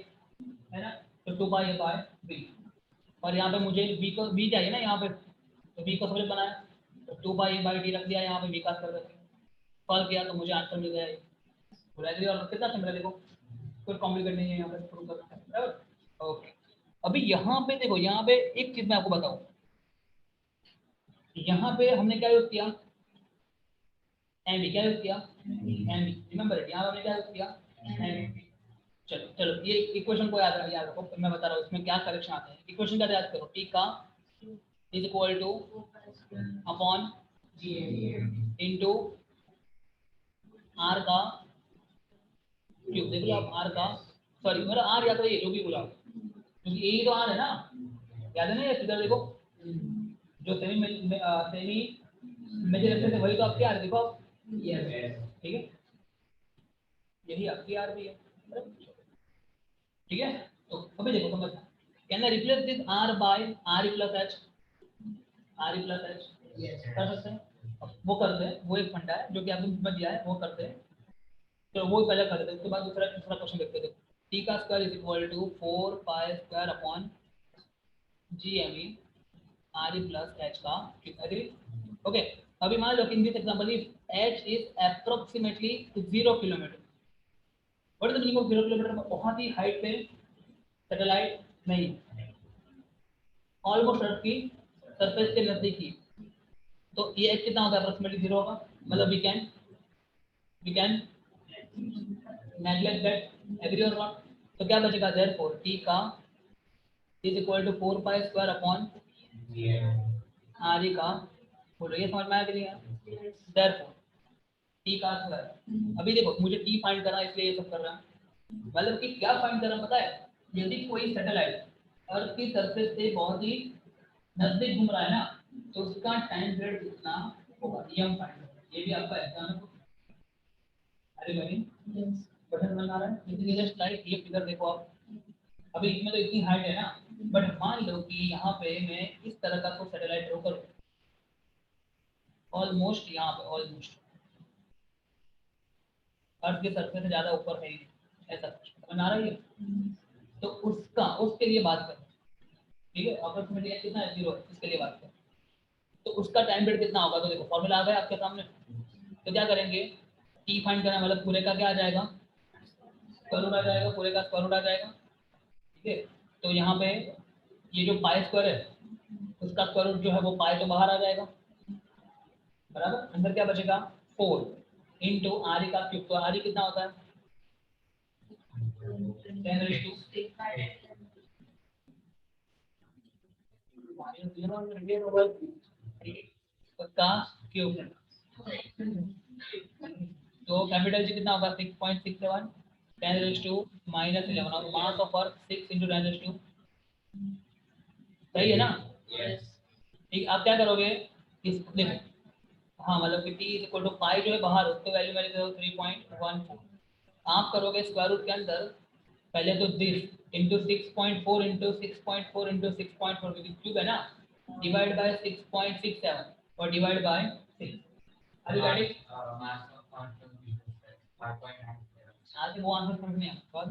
है ना, तो 2 पाई बाय बी, और यहाँ पे मुझे v चाहिए ना यहाँ पे, तो v को सबसे बनाया तो 2/a/d रख दिया, यहाँ पे v का स्क्वायर रख दिया, सॉल्व किया तो मुझे आंसर मिल गया। और कितना सिंपल है, देखो कोई कॉम्प्लिकेट नहीं है यहाँ पे प्रूव करना है, बराबर। ओके, अभी यहाँ पे देखो, यहाँ पे एक चीज मैं आपको बताऊं, यहाँ पे हमने क्या यूज किया, एमबी क्या यूज किया, एमबी, रिमेंबर यहाँ हमने क्या यूज किया, एमबी। चलो चलो ये इक्वेशन को याद रखो, मैं बता रहा हूँ इसमें क्या करेक्शन आते हैं। इक्वेशन क्या याद करो, टी का is equal to upon into r का क्यूब। देख लो आप आर का, सॉरी मेरा आर या तो ये जो भी बोला, क्योंकि यही तो आर है ना, याद है ना ये फिगर, देखो जो सेमी मेजर रखते थे वही तो आपके आर, देखो आप, ठीक है, यही आपकी आर भी है, ठीक है। तो अभी देखो समझना, can I replace this r by r plus h, r plus h कर सकते हैं, वो करते हैं, वो एक फंडा है जो कि आपने समझ दिया है, वो करते हैं। तो वो पहले कर देते हैं, उसके बाद दूसरा क्वेश्चन देखते हैं। टी का square is equal to 4 pi square upon ji m e r e plus h का क्यूब, एग्री। ओके, अभी मान लो कि in this example if h is approximately 0 kilometre, what is the meaning of 0 kilometre, बहुत ही height पे satellite नहीं, almost earth की सरफेस के नजदीक ही, तो ये एच कितना होगा, अप्रोक्सीमेटली 0 होगा, मतलब we can neglect that, agree और नॉट। तो क्या बचेगा, देयरफॉर टी का is equal to 4 pi square upon r e का, बोलो ये समझ में आया कि नहीं, देयरफॉर टी का स्क्वायर। अभी देखो मुझे टी फाइंड करना, इसलिए ये सब कर रहा है, मतलब कि क्या फाइंड करना पता है, यदि कोई सैटेलाइट अर्थ की सरफेस से बहुत ही नजदीक घूम रहा है ना, तो उसका टाइम पीरियड कितना होगा, ये हम फाइंड करेंगे। ये भी आपका एग्जाम है, अरे भाई बटन बना रहा है, इतनी जस्ट लाइक ये फिगर देखो आप, अभी इसमें तो इतनी हाइट है ना, बट मान लो कि यहाँ पे मैं इस तरह का कोई सैटेलाइट ड्रॉ करूँ, ऑलमोस्ट यहाँ पे ऑलमोस्ट अर्थ के सरफेस से ज्यादा ऊपर है, ऐसा कुछ बना रहा है, तो उसका उसके लिए बात करें, ठीक है, अप्रोक्सीमेटली कितना है, 0 है, इसके लिए बात करें, तो उसका टाइम पीरियड कितना होगा, तो देखो फॉर्मूला आ गया आपके सामने। तो क्या करेंगे, टी फाइंड करना, मतलब पूरे का क्या आ जाएगा, स्क्वायर रूट आ जाएगा, पूरे का स्क्वायर रूट आ जाएगा, ठीक है। तो यहाँ पे ये जो पाई स्क्वायर है उसका स्क्वायर रूट जो है वो पाई तो बाहर आ जाएगा, बराबर, अंदर क्या बचेगा, 4 इंटू आर ई का क्यूब, तो आर ई कितना होता है, 10⁻⁶ उसका क्यूब, तो कैपिटल जी कितना होगा, 6.67 10⁻⁻11 और मास ऑफ अर्थ 6 इंटू 10⁻², सही है ना, ठीक। आप क्या करोगे, इस देखो, हाँ मतलब कि टी इज इक्वल टू पाई जो है बाहर, उसके वैल्यू मेरे 3.14, आप करोगे स्क्वायर रूट के अंदर पहले तो दिस इंटू 6.4 इंटू 6.4 इंटू 6.4, क्योंकि क्यूब है ना, डिवाइड बाय 6.67 और डिवाइड बाय 6, अभी गाड़ी आज वो आंसर समझ नहीं आता,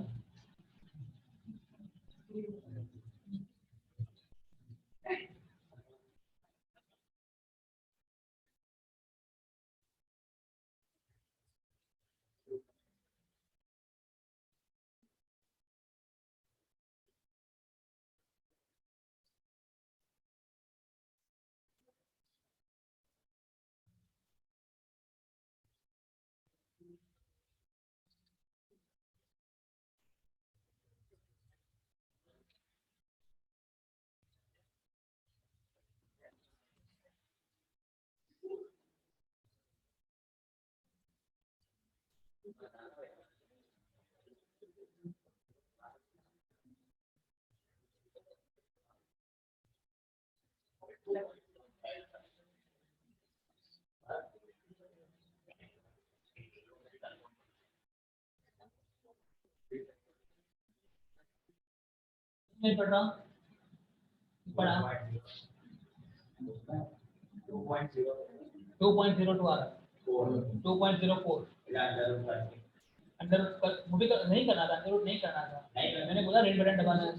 नहीं पढ़ रहा, पढ़ा 2.02 आ रहा है, 2.04 अंडर, वो भी नहीं करना था, अंडर नहीं करना था, मैंने बोला रेड बटन दबाना है,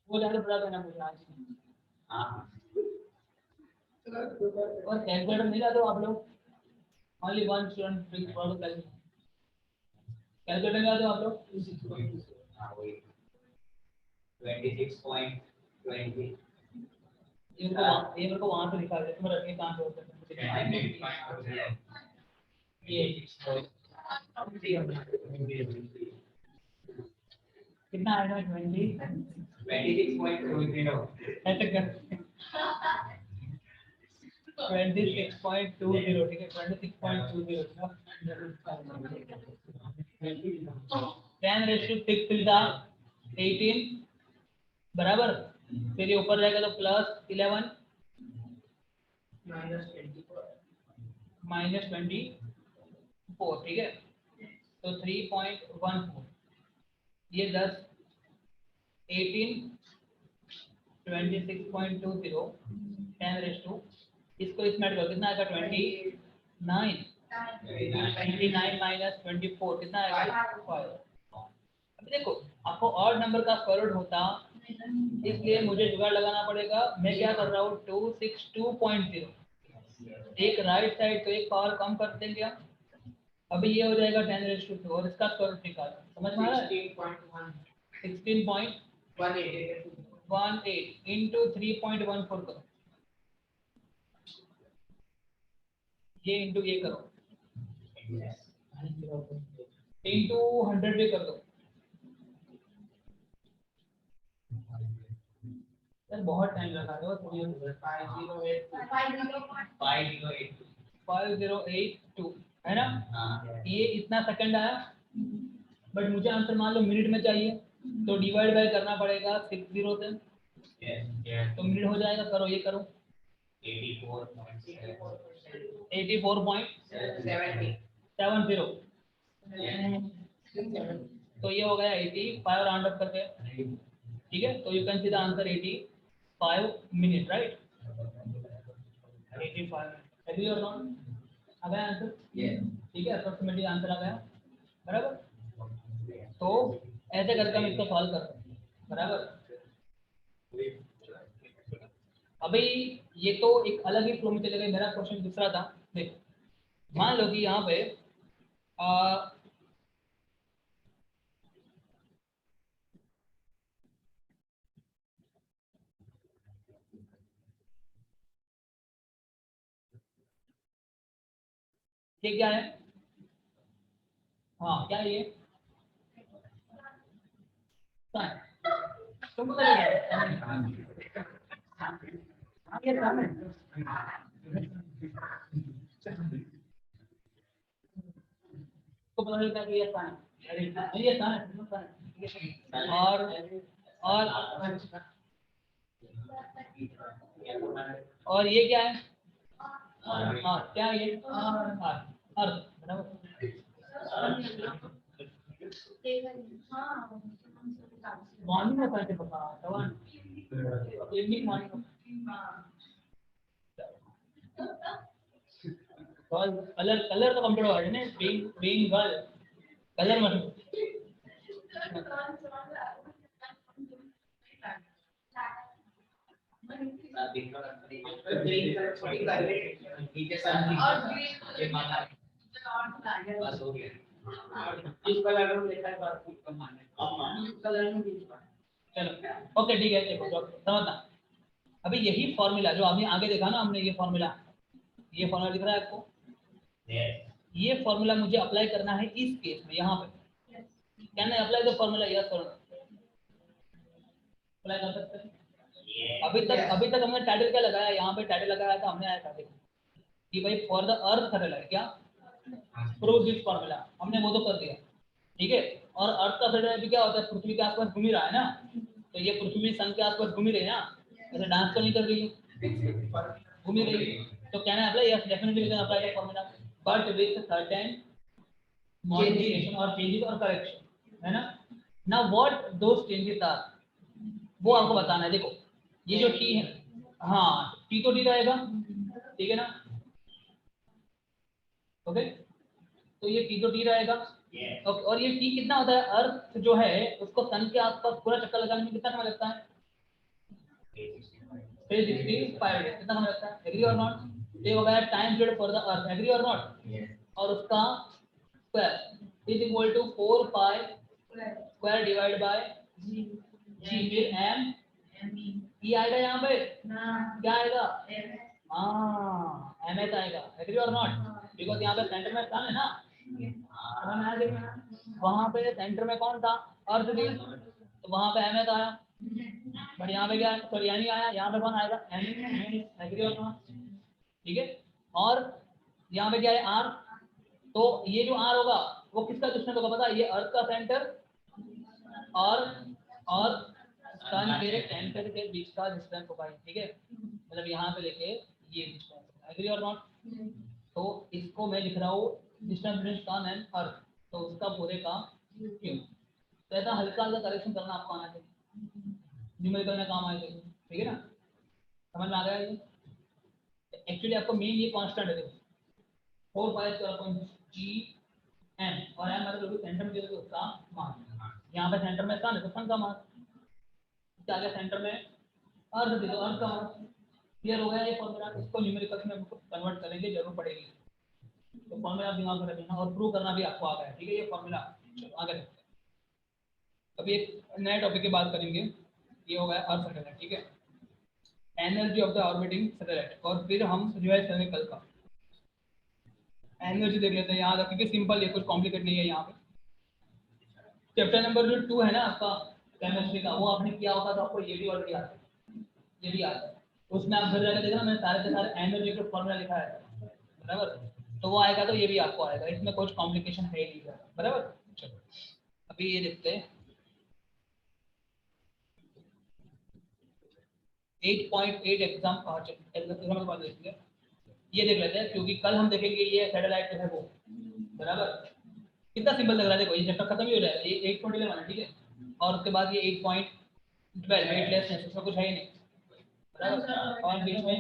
वो ज़्यादा बड़ा करना मुझे आज। और कैलकुलेटर नहीं लाते हो आप लोग? Only one student brings for the calculator. Calculator नहीं लाते हो आप लोग? 26.20 ये मेरे को वहाँ पे लिखा है, तुम्हें रखने कहाँ पे होता है? ये कितना आएगा? 26.20 ऐसे कर 26.20, ठीक है 26.20 10⁻6 18 बराबर, फिर ये ऊपर जाएगा तो प्लस 11 माइनस 24, ठीक है तो 3.14, ये 10 18 26.20 10⁻, इसको इसमें ऐड करो कितना आएगा? 29 माइनस 24 कितना आएगा? 5। अब देखो आपको ऑड नंबर का स्क्वायर रूट होता, इसलिए मुझे जुगाड़ लगाना पड़ेगा। मैं क्या कर रहा हूँ 262.0, एक राइट साइड तो एक पावर कम कर देंगे। अभी ये हो जाएगा 10⁻2 और इसका स्क्वायर रूट निकालो। समझ में आ रहा है? 16.18 इंटू 3.14 करो, ये इंटू ये करो, इंटू 100 भी कर दो। सर बहुत टाइम लगा दो। 5082 है ना? ये इतना सेकंड आया, बट मुझे आंसर मान लो मिनट में चाहिए, तो डिवाइड बाय करना पड़ेगा 60 से। तो मिनट हो जाएगा, करो ये करो 84.70। तो ये हो गया 85 राउंड अप करके, ठीक है। तो you can see the answer 85 minute, right? 85 agree और नॉट? आ गया आंसर? ठीक है, अप्रोक्सीमेटली आंसर आ गया, बराबर। तो ऐसे करके हम इसको सॉल्व करते हैं, बराबर। अभी ये तो एक अलग ही फ्लो में चलेगा। मेरा क्वेश्चन दूसरा था, देखो मान लो कि यहाँ पे ये क्या है? हाँ क्या है ये? तुमको क्या लगा? ये सामने तो पता चलता है कि ये स्थान है, ये स्थान है। और ये क्या है? हाँ क्या है ये? अर्थ, बराबर। मॉर्निंग में कैसे पता? इवनिंग मॉर्निंग कलर कलर तो कंप्यूटर वर्ड है ना, बीइंग गर्ल कलर मत चलो ओके ठीक है। देखो समझना, अभी यही फॉर्मूला जो अभी आगे देखा ना हमने, ये फॉर्मूला दिख रहा है आपको? ये फॉर्मूला मुझे अप्लाई करना है इस केस में, यहाँ पे क्या नहीं अप्लाई द फॉर्मूला, यस और अप्लाई कर सकते हैं। अभी तक हमने टाइटल क्या लगाया? यहाँ पे टाइटल लगाया था हमने, आया था देखो कि भाई फॉर द अर्थ थ्रेड है क्या, प्रूव दिस फॉर्मूला, हमने वो तो कर दिया, ठीक है। और अर्थ का थ्रेड अभी क्या होता है? पृथ्वी के आसपास घूम रहा है ना, तो ये पृथ्वी सन के आसपास घूम रही है ना, ऐसे डांस तो नहीं कर रही है, घूम रही है। तो कहना है apply, yes definitely we can apply the formula but with certain modification और चेंजेस और करेक्शन, है ना। Now what those changes are? वो आपको बताना है। देखो ये जो टी है, हाँ टी तो टी रहेगा, ठीक है ना, ओके, तो ये टी तो टी रहेगा। ओके, और ये टी कितना होता है, अर्थ जो है उसको सन के आसपास पूरा चक्कर लगाने में कितना समय लगता है, 365 डेज, कितना समय लगता है, एग्री और नॉट, ये हो गया time period for the earth, agree और नॉट, और उसका square is equal to 4 pi square divide by G, फिर एम ई आएगा यहाँ पे, क्या आएगा, हाँ एम एच आएगा, एग्री और नॉट, बिकॉज यहाँ पे सेंटर में सन है ना, वहां पे सेंटर में कौन था, अर्थ थी, तो वहां पे एम एच आया, बट यहाँ पे क्या, सॉरी यानी आया, यहाँ पे कौन आएगा, एम, एग्री और नॉट, ठीक है, और यहाँ पे क्या है, आर, तो ये जो आर होगा वो किसका डिस्टेंस होगा पता है, ये अर्थ का सेंटर और सन के सेंटर के बीच का डिस्टेंस होगा, ठीक है, मतलब यहाँ पे लेके ये डिस्टेंस, एग्री और नॉट, तो इसको मैं लिख रहा हूँ distance between sun and earth, तो उसका पूरे का क्यों, तो ऐसा हल्का हल्का करेक्शन करना आपको आना चाहिए, न्यूमेरिकल में काम आएगा, ठीक है ना, समझ में आ गया ये, एक्चुअली आपको मेन ये कांस्टेंट है, देखो 4 पाई स्क्वायर अपॉन जी एम, और एम मतलब सेंटर में जो उसका मान, यहाँ पे सेंटर में सन है तो सन का मान, क्या गया सेंटर में अर्थ दे दो, अर्थ का मान, क्लियर हो गया ये फॉर्मूला, इसको न्यूमेरिकल में कन्वर्ट करेंगे, जरूर पड़ेगी, तो फॉर्मूला दिमाग में रखना और प्रूव करना भी आपको आ गया, ठीक है, ये फॉर्मूला, चलो आगे देखते हैं, अभी एक नए टॉपिक की बात करेंगे, ये हो गया अर्थ सैटेलाइट, ठीक है, energy of the orbiting satellite, और फिर हम रिवाइज करेंगे कल का, एनर्जी देख लेते हैं यहाँ, क्योंकि सिंपल है, कुछ कॉम्प्लिकेट नहीं है यहाँ पे, चैप्टर नंबर जो 2 है ना आपका केमिस्ट्री का, वो आपने किया होगा तो आपको ये भी ऑलरेडी आता है, ये भी आता है, उसमें आप घर जाकर देखना, मैंने सारे के सारे एनर्जी का फॉर्मूला लिखा है, बराबर, तो वो आएगा तो ये भी आपको आएगा, इसमें कुछ कॉम्प्लिकेशन है ही नहीं, बराबर, चलो अभी ये देखते हैं 8.8 एग्जाम बात देखेंगे, ये देख लेते हैं, क्योंकि कल हम देखेंगे ये सैटेलाइट जो है वो, बराबर, कितना सिंपल लग रहा है, देखो ये चैप्टर खत्म ही हो जाएगा, ये 8.11 है, ठीक है, और उसके बाद ये 8.12 वेटलेसनेस, उसमें कुछ है ही नहीं, बराबर, और बीच में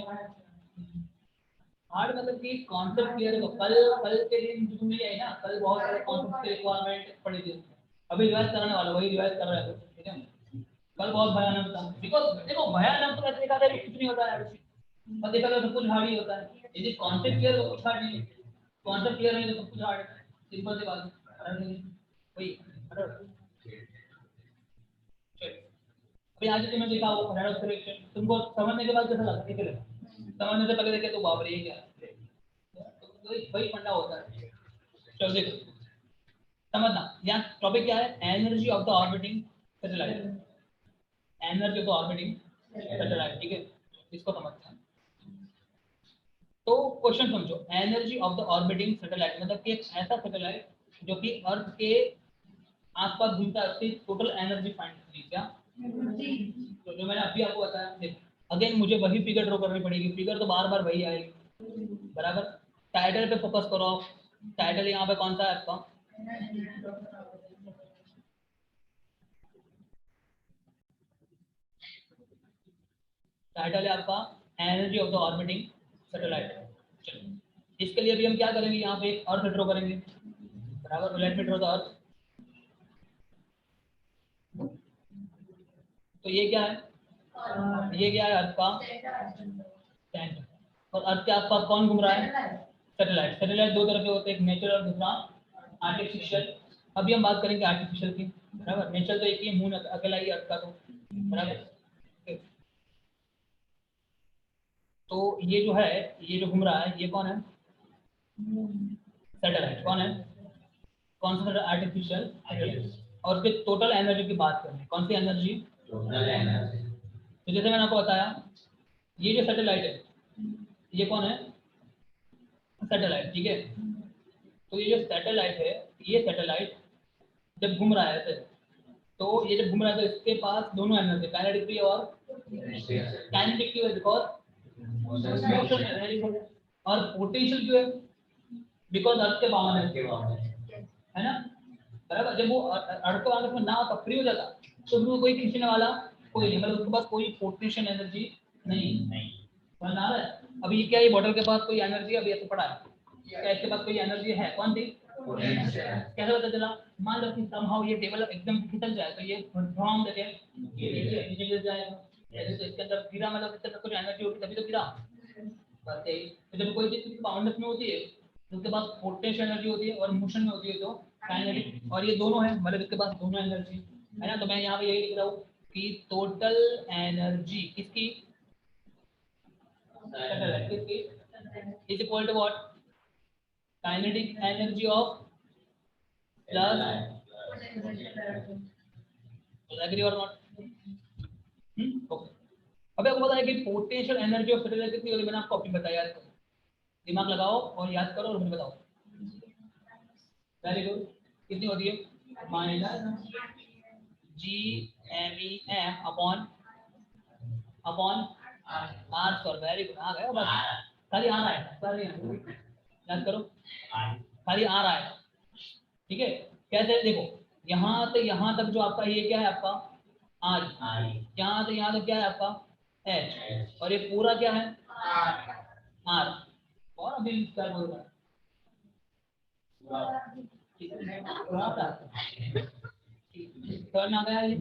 हार्ड मतलब कि कॉन्सेप्ट क्लियर है, तो कल कल के दिन जो तुमने लिया है ना, कल बहुत सारे कॉन्सेप्ट की रिक्वायरमेंट पड़ी थी, अभी रिवाइज करने वाला, वही रिवाइज कर रहे थे, ठीक है, कल बहुत भयानक था, बिकॉज देखो भयानक तो ऐसे देखा था कुछ नहीं होता है, और देखा तो सब कुछ हार्ड ही होता है, यदि कॉन्सेप्ट क्लियर हो तो कुछ हार्ड नहीं है, कॉन्सेप्ट क्लियर नहीं तो सब कुछ हार्ड है, सिंपल सी बात है, वही अभी आज जो मैं देखा वो पैराडॉक्स करेक्शन, तुमको समझने के बाद कैसा लगा, कैसे लगा, समझने से पहले देखे तो बाप रे ये क्या है, तो वही फंडा होता है, चलो देखो समझना, यहाँ टॉपिक क्या है, energy of the orbiting satellite, energy of the orbiting satellite, ठीक है, इसको समझते हैं, तो क्वेश्चन समझो, energy of the orbiting satellite मतलब कि एक ऐसा सैटेलाइट जो कि अर्थ के आसपास घूमता है, उसकी टोटल एनर्जी फाइंड कीजिए, क्या, तो जो मैंने अभी आपको बताया, देखो अगेन मुझे वही फिगर ड्रॉ करनी पड़ेगी, फिगर तो बार बार वही आएगी, बराबर, टाइटल पे फोकस करो आप, टाइटल यहाँ पे कौन सा है आपका, टाइटल है आपका energy of the orbiting satellite, चलो इसके लिए भी हम क्या करेंगे, यहाँ पे एक अर्थ ड्रॉ करेंगे, बराबर, let me draw the earth, तो ये क्या है, ये क्या है अर्थ का सेंटर, और अर्थ के आसपास कौन घूम रहा है, सैटेलाइट, सैटेलाइट दो तरह के होते हैं, एक नेचुरल और दूसरा आर्टिफिशियल, अभी हम बात करेंगे आर्टिफिशियल की, बराबर, नेचुरल तो एक ही मून अकेला ही अर्थ का, तो बराबर, तो ये जो है, ये जो घूम रहा है ये कौन है, सैटेलाइट, कौन है, कौन सा आर्टिफिशियल सैटेलाइट, और उसके टोटल एनर्जी की बात करें, कौन सी एनर्जी, टोटल एनर्जी, तो जैसे मैंने आपको बताया, ये जो सैटेलाइट है ये कौन है, सैटेलाइट, ठीक है, तो ये जो सैटेलाइट है, ये सैटेलाइट जब घूम रहा है ऐसे, तो ये जब घूम रहा है तो इसके पास दोनों एनर्जी, काइनेटिक भी और काइनेटिक क्यों है, बिकॉज मोशन, और पोटेंशियल क्यों है, बिकॉज अर्थ के बाउंड है ना, बराबर, जब वो अर्थ के बाउंड में ना होता, फ्री हो जाता, तो उसको कोई खींचने वाला कोई नहीं, मतलब उसके पास कोई पोटेंशियल एनर्जी नहीं समझ आ रहा है। अभी क्या ये बॉटल के पास कोई एनर्जी अभी ऐसे पड़ा है, क्या इसके पास कोई एनर्जी है? कौन सी? कैसे पता चला? मान लो कि समहाउ ये टेबल एकदम फिसल जाए तो ये फ्रॉम द नीचे गिर जाएगा, तो इसके अंदर गिरा मतलब इसके अंदर कुछ एनर्जी होगी तभी तो गिरा। बस यही, तो जब कोई चीज बाउंड्स में होती है तो उसके पास पोटेंशियल एनर्जी होती है और मोशन में होती है तो काइनेटिक, और ये दोनों है मतलब इसके पास दोनों एनर्जी है ना। तो मैं यहाँ पे यही लिख रहा हूँ कि टोटल एनर्जी किसकी is equal to what? Kinetic energy of plus, agree और नॉट? ओके। अबे आपको पता है कि पोटेंशियल एनर्जी ऑफ सैटेलाइट कितनी होती है? मैंने आपको अपनी बताया, याद करो, दिमाग लगाओ और याद करो और मुझे बताओ। Very good. कितनी होती है? Minus GMEM upon R square. Very good, आ गया बस, खाली आ रहा है, सारी याद करो, खाली आ रहा है। ठीक है, कैसे? देखो यहाँ से यहाँ तक जो आपका ये क्या है आपका आर, यहाँ से यहाँ तक क्या है आपका एच, और ये पूरा क्या है आर। और अभी क्या बोल रहा है? टर्न आ गया ये,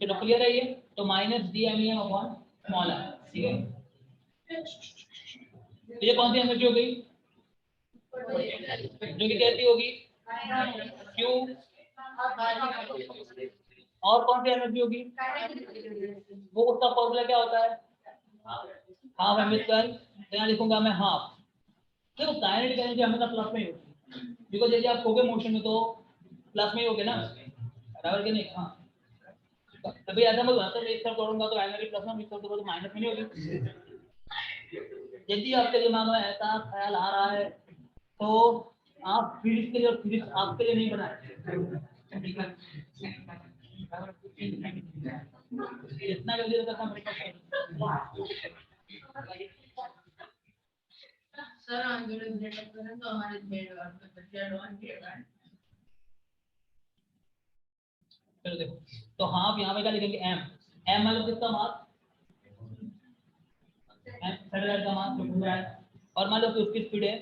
चलो क्लियर है ये। तो minus GMEM upon small R, ठीक है। तो ये कौन सी एनर्जी हो गई? जो कि कैसी होगी? क्यू। और कौन सी एनर्जी होगी? वो उसका फॉर्मूला क्या होता है? Half M square. तो यहाँ लिखूंगा मैं हाफ। देखो काइनेटिक एनर्जी हमेशा प्लस में ही होती है, बिकॉज यदि आप होगे मोशन में तो प्लस में ही होगे ना, बराबर के नहीं? हाँ, तभी ऐसा मैं बोलता हूँ एक तरफ तोड़ूंगा तो एनर्जी प्लस में, एक तरफ तोड़ूंगा तो माइनस में नहीं होगी। यदि आपके दिमाग में ऐसा ख्याल आ रहा है तो आप फिजिक्स के लिए, और फिजिक्स आपके लिए नहीं बनाए। इतना जल्दी सर आंदोलन करें तो हमारे चलो देखो, तो हाफ यहाँ पे क्या लिखेंगे? एम। एम मतलब किसका मास? सैटेलाइट का मास जो घूम रहा है, और मान लो कि उसकी स्पीड है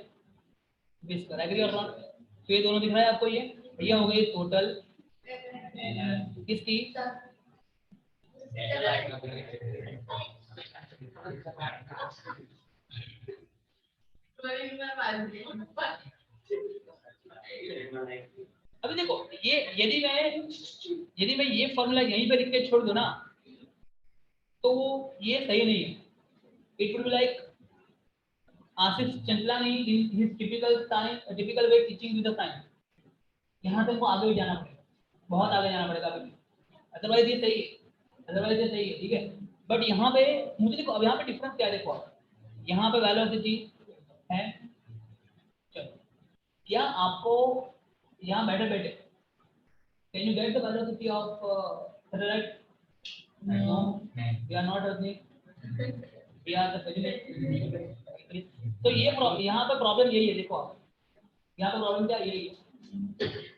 20 पर, एग्री और नॉट? तो ये दोनों दिख रहा है आपको, ये हो गई टोटल किसकी? अभी देखो ये, यदि मैं ये फॉर्मूला यहीं पे लिख के छोड़ दूं ना तो ये सही नहीं है। It would be like Asif Chanchlani in his typical way teaching with the science. यहाँ तक को आगे भी जाना पड़ेगा, बहुत आगे जाना पड़ेगा अभी, अदरवाइज ये सही है, अदरवाइज ये सही है, ठीक है। बट यहाँ पे मुझे देखो, अब यहाँ पे डिफरेंस क्या है? देखो यहाँ पे वेलोसिटी है, चलो क्या आपको यहाँ बैठे बैठे can you get the velocity of satellite? No, we are not earning, we are the satellite. तो ये यहाँ पे प्रॉब्लम यही है, देखो आप यहाँ पे प्रॉब्लम क्या यही है।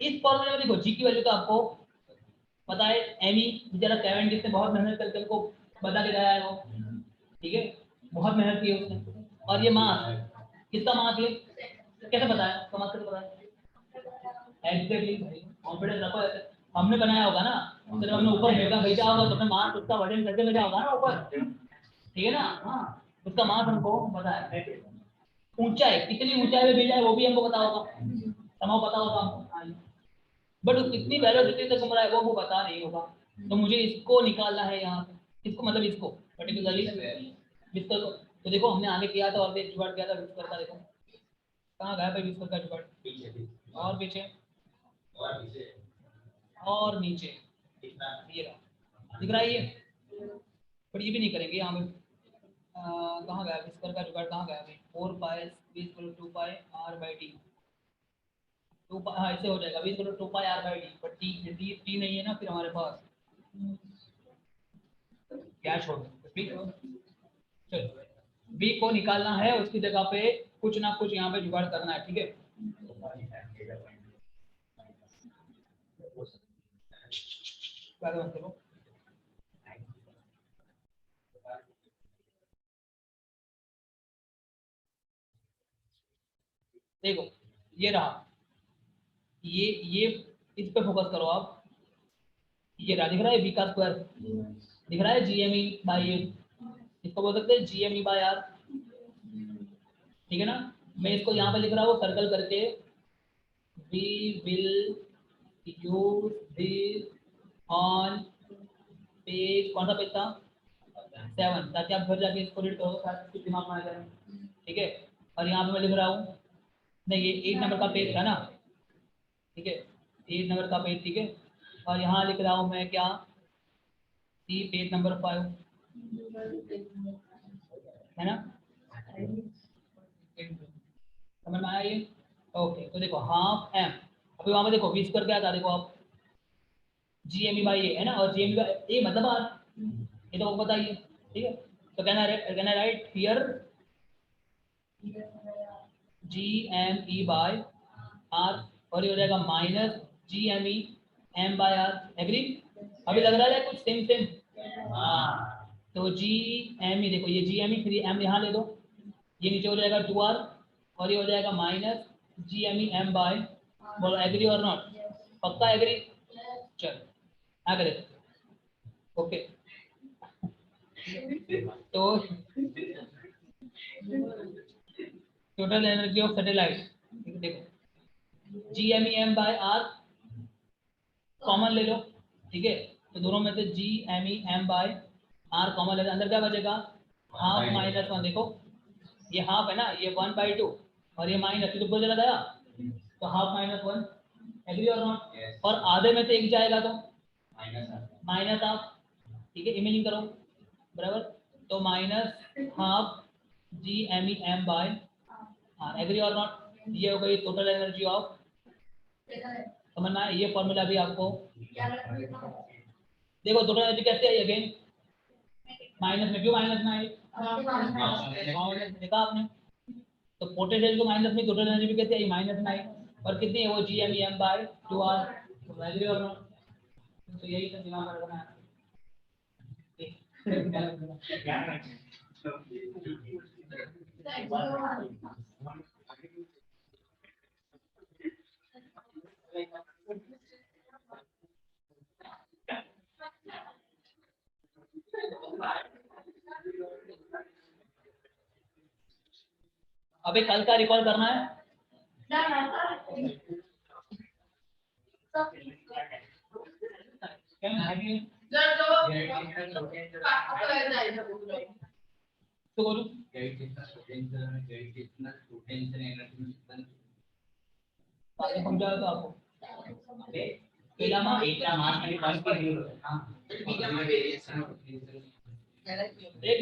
इस फॉर्मूले में देखो जी की वैल्यू तो आपको पता है, एमी बेचारा 70 से बहुत मेहनत करके उनको बता के गया है वो, ठीक है, बहुत मेहनत की है उसने। और ये मास, किसका मास? ये कैसे पता है उसका मास? कैसे पता है? एग्जैक्टली, कॉन्फिडेंस रखो ऐसे। हमने बनाया होगा ना, तो जब हमने ऊपर भेजा होगा तो हमने मास उसका वजन करके भेजा होगा ना ऊपर, ठीक है ना? हाँ, उसका मास हमको पता है। ऊंचाई, कितनी ऊंचाई पे भेजा है वो भी हमको पता होगा, समाव पता होगा हमको, बट कितनी वेलोसिटी तक घूम रहा है वो पता नहीं होगा। तो मुझे इसको निकालना है यहाँ से, इसको मतलब इसको पर्टिकुलरली विस्कर को। तो देखो हमने आगे किया था और जुगाड़ किया था विस्कर का, देखो कहाँ गया भाई विस्कर का जुगाड़? और पीछे और नीचे, ये रहा, दिख रहा है ये। बट ये भी नहीं करेंगे यहाँ पे, कहाँ गया विस्कर का जुगाड़? कहाँ गया भाई? 4 पाई 2 पाई आर बाई टी, हाँ ऐसे हो जाएगा 2 पाई आर बाई टी, पर टी नहीं है ना फिर हमारे पास, क्या छोड़ चलो बी को निकालना है, उसकी जगह पे कुछ ना कुछ यहाँ पे जुगाड़ करना है, ठीक है। देखो ये रहा, ये इस पे फोकस करो आप। ये रहा, दिख रहा है बी का स्क्वायर, दिख रहा है GME बाई ए, इसको बोल सकते हैं GME बाय आर, ठीक है ना। मैं इसको यहाँ पे लिख रहा हूँ सर्कल करके, we will use this on page, कौन सा पेज था 7, ताकि आप घर जाके इसको रीड करो, शायद कुछ दिमाग में आ जाए, ठीक है। और यहाँ पे मैं लिख रहा हूँ, नहीं ये 8 नंबर का पेज था ना, ठीक है 8 नंबर का पेज, ठीक है। और यहाँ लिख रहा हूँ मैं क्या, सी पेज नंबर 5, है ना, समझ में आया ये। ओके तो देखो हाफ एम, अभी वहाँ पे देखो वी स्क्वायर क्या था, देखो आप GME बाई ए है ना, और GME बाई ए मतलब आर, ये तो बताइए, ठीक है। तो कहना right here GME by R, और ये हो जाएगा minus GME M by R, agree. अभी लग रहा है कुछ सेम सेम, तो GME देखो ये GME फिर एम यहाँ ले दो, ये नीचे हो जाएगा 2R, और ये हो जाएगा माइनस GME एम बाय, बोलो एग्री और नॉट, पक्का एग्री, चलो आगे देखो, ओके। तो टोटल एनर्जी ऑफ सैटेलाइट, देखो GME M by R common ले लो, ठीक है। तो दोनों में से GME M by R common ले लो, अंदर क्या बचेगा हाफ माइनस 1, देखो ये हाफ है ना, ये 1/2 और ये माइनस, तो ऊपर चला गया, तो हाफ माइनस 1, एग्री और नॉट। और आधे में से एक जाएगा तो माइनस हाफ, ठीक है, इमेजिन करो बराबर, तो minus half GME M by R, agree और नॉट। ये हो गई टोटल एनर्जी ऑफ, समझना है ये फॉर्मूला भी आपको, देखो टोटल एनर्जी कैसे आई अगेन, माइनस में, क्यों माइनस में आई, देखा आपने, तो पोटेंशियल को माइनस में, टोटल एनर्जी भी कैसे आई माइनस में आई, और कितनी है वो GME एम बाय 2R, तो एग्री और नॉट। तो यही सब दिमाग में रखना है। अबे कल का रिकॉल करना है, तो बोलूं समझा तो आपको, पहला मार्क एक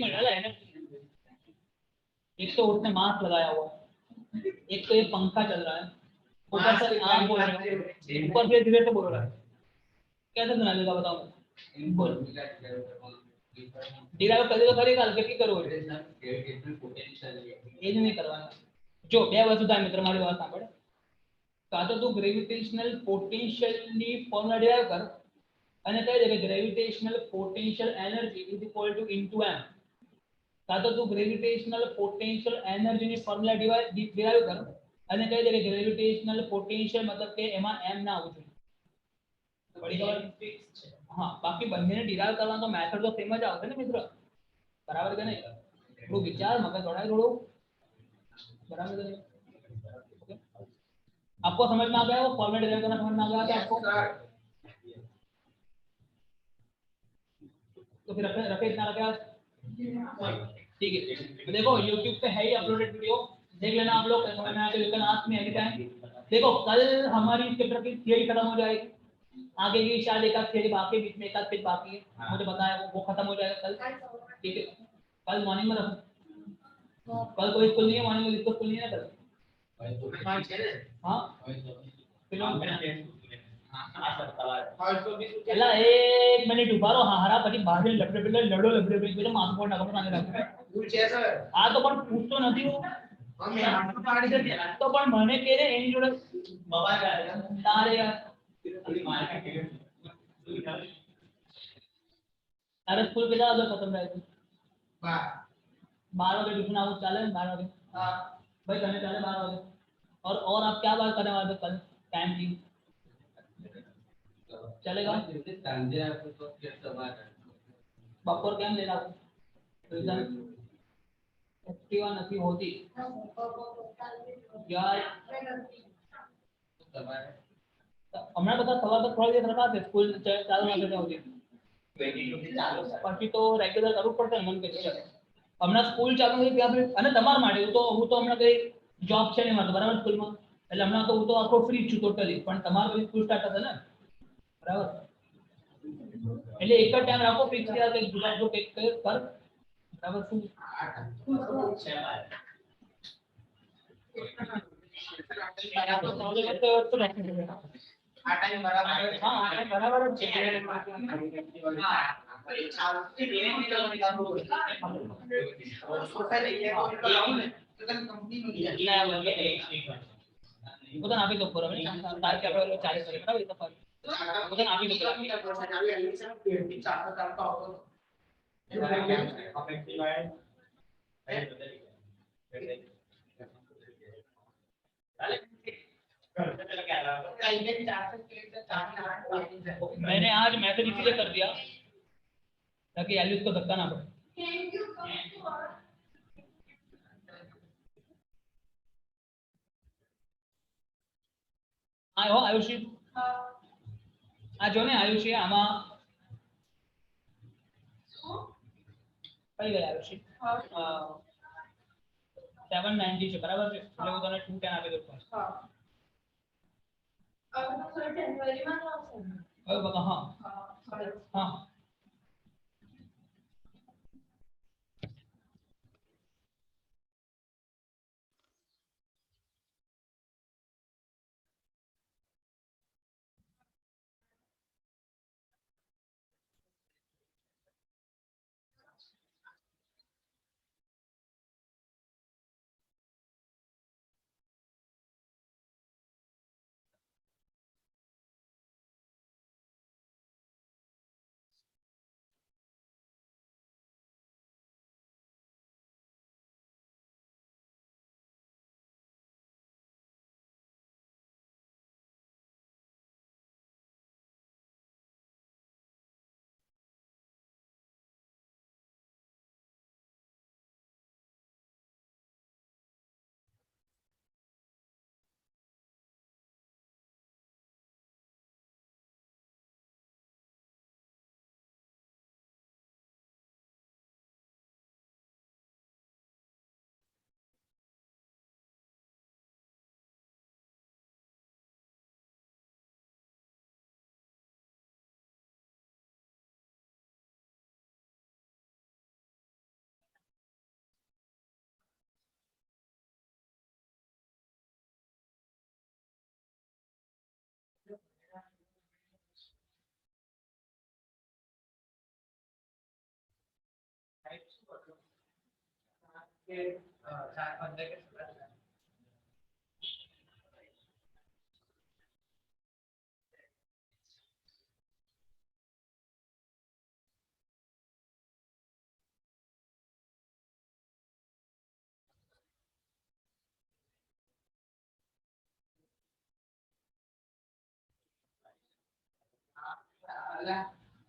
मिनट है ना, एक तो उसने मास्क लगाया हुआ, एक तो ये पंखा चल रहा है, ऊपर से आप बोल रहे हो, ऊपर से धीरे से बोल रहा है, कैसे सुना देगा बताओ, बोल डिराइव कर देगा, करेगा हल्के की करो, ये नहीं करवाना, जो બે વસ્તુ થાય મિત્ર મારી વાત સાંભળ, કાં તો તું ગ્રેવિટેશનલ પોટેન્શિયલ ની ફોર્મ્યુલા ડિરાઈવ કર અને કહી દે કે gravitational potential energy is equal to into m, કાં તો તું ગ્રેવિટેશનલ પોટેન્શિયલ એનર્જી ની ફોર્મ્યુલા ડિરાઈવ કર અને કહી દે કે ગ્રેવિટેશનલ પોટેન્શિયલ मतलब કે એમાં m ના આવવું જોઈએ, પડી ખબર, हाँ बाकी બંનેને ડિરાઈવ કરવાનો તો મેથડ તો સેમ જ આવશે ને મિત્ર, बराबर કે નહીં, થોડું વિચાર મગજ દોડાય થોડું, बराबर है। ओके आपको समझ में आ गया, वो फॉर्मेट ड्राइव करना समझ में आ गया क्या आपको, तो फिर रखे इतना रखे आज, ठीक है। तो देखो YouTube पे है ही अपलोडेड वीडियो, देख लेना आप लोग, समझ में आ गया, you can ask me any time. देखो कल हमारी इस चैप्टर की थ्योरी खत्म हो जाएगी, आगे की शायद एक आध थ्योरी बाकी, बीच में एक आध पेज बाकी है, मुझे बताया वो खत्म हो जाएगा कल, ठीक है। कल मॉर्निंग में रखो, कल कोई स्कूल नहीं है, मॉर्निंग में स्कूल नहीं है कल, हाँ एला एक मिनिट उभा रहो, हारा પછી બહાર લપડે લડો લપડે પેલો માથું પર નાખો નાને રાખો હું છે સર આ તો પણ પૂછતો નથી હું અમે હાથ પાડી દે તો પણ મને કે રે એની જોડે બવા જાય તારે યાર તારે સ્કૂલ કેટલા વાગે ખતમ થાય છે 12 વાગે ટ્યુશન આવું ચાલે ને 12 વાગે, હા ભાઈ તને ચાલે 12 વાગે, और आप क्या बात करने वाले थे कल टाइम की? चलेगा बपोर केम लेना रीजन एक्टिवा नहीं होती यार हमें बता सवाल तो थोड़ी देर रखा थे स्कूल चालू ना करते होती बाकी तो रेग्युलर કરવું પડશે ને મન કે છે હમણાં સ્કૂલ ચાલુ થઈ ત્યાં પછી અને તમાર માટે હું તો હમણાં કઈ જોબ છે નહીં મારતો બરાબર સ્કૂલમાં એટલે હમણાં તો હું તો આખો ફ્રી છું ટોટલી પણ તમાર પછી સ્કૂલ સ્ટાર્ટ થશે ને બરાબર એટલે એક જ ટાઈમ રાખો ફિક્સ યાર કઈ ગુજરાત જો કઈ કર બરાબર શું આ ટાઈમ બરાબર હા આ ટાઈમ બરાબર જ છે હા પરીક્ષા આવતી ધીરે ધીરે નિકાલવું પડે તો તને કંપની નું ના વગે પોતાને આપી દો બરાબર તાર કે આપણે 40 કરે બરાબર તો પોતાને આપી દો પ્રોસેસ આવી એડમિશન પીએચડી ચાલતો ચાલતો આવતો અફેક્ટિવ આય मैंने आज मैसेज इसलिए कर दिया ताकि एलिस को धक्का ना पड़े आयो आयुषी आ जो ने आयुषी आमा कई गया आयुषी 790 છે બરાબર છે એટલે હું તને 210 આપી દઉં હા હવે તો સર જાન્યુઆરી માં આવશે હવે બકા હા હા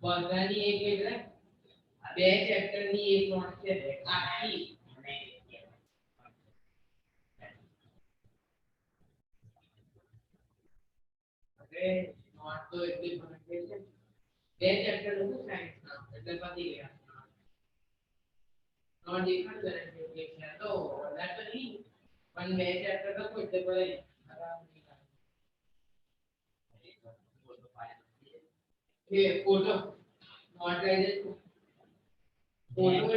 બધાની એક એટલે બે ચેપ્ટર ની એક નોટ છે આખી અરે નોટ તો એટલી ભણે છે બે ચેપ્ટર નું સાયન્સ ના એટલે પતી ગયા નોટ ડિફરન્ટ કરે છે તો વધારે તો નહીં પણ બે ચેપ્ટર તો કોઈ તે પડે ये फोटो मॉडर्नाइजेशन फोटो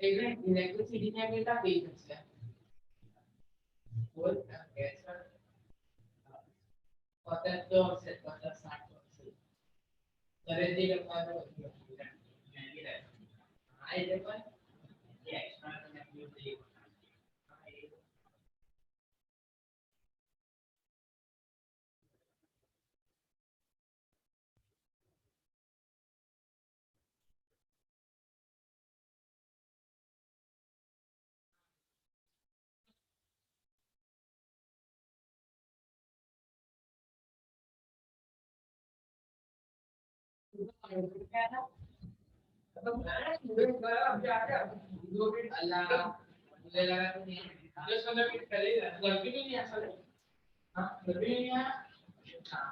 इलेक्ट्रिसिटी में कितना पेजेस है बोल कैसा पता तो से पता 60% करेंगे करना तो हाँ ये पर ये एक्स्ट्रा अल्लाह मुझे लगा तो नहीं 10-15 मिनट पहले गलती भी नहीं असल हाँ गलती नहीं है हाँ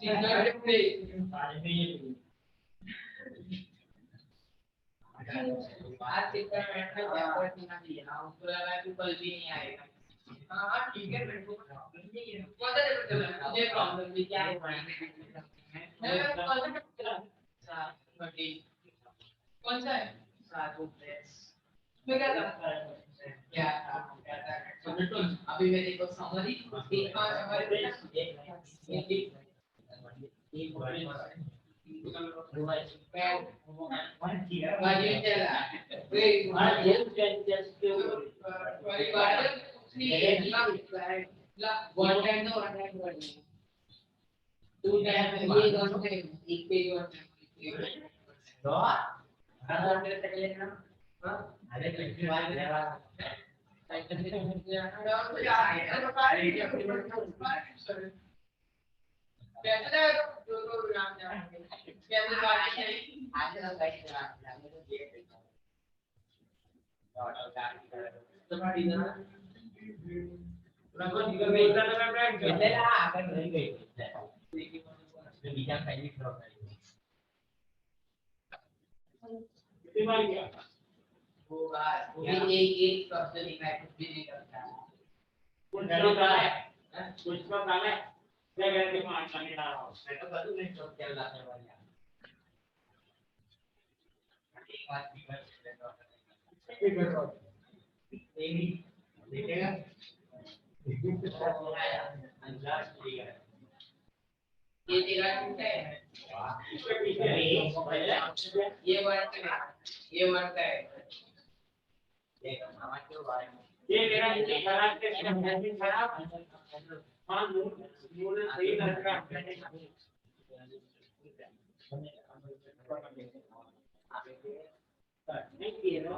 सिंगल पे आज चेकर बैठना क्या पड़ती ना दिया उसको लगा कि कल भी नहीं आएगा हाँ ठीक है मेरे को प्रॉब्लम नहीं है कौन सा पेपर चल रहा है मुझे प्रॉब्लम भी क्या है मैं कौन सा पेपर चल रहा है कौन सा है साधु प्रेस मैं क्या था क्या था अभी मेरे को समरी एक पांच हमारे एक शब्द लिखा है कुछ भी नहीं करता कुछ है क्या कहते हैं आज नहीं रहा हूं मैं तो बदल नहीं सोच के लाने वाला एक बात की बात नहीं देखेगा ये तेरा टूटा है ये वर्ड है ये मेरा खराब के खराब हाँ मूल सही लड़का नहीं किए ना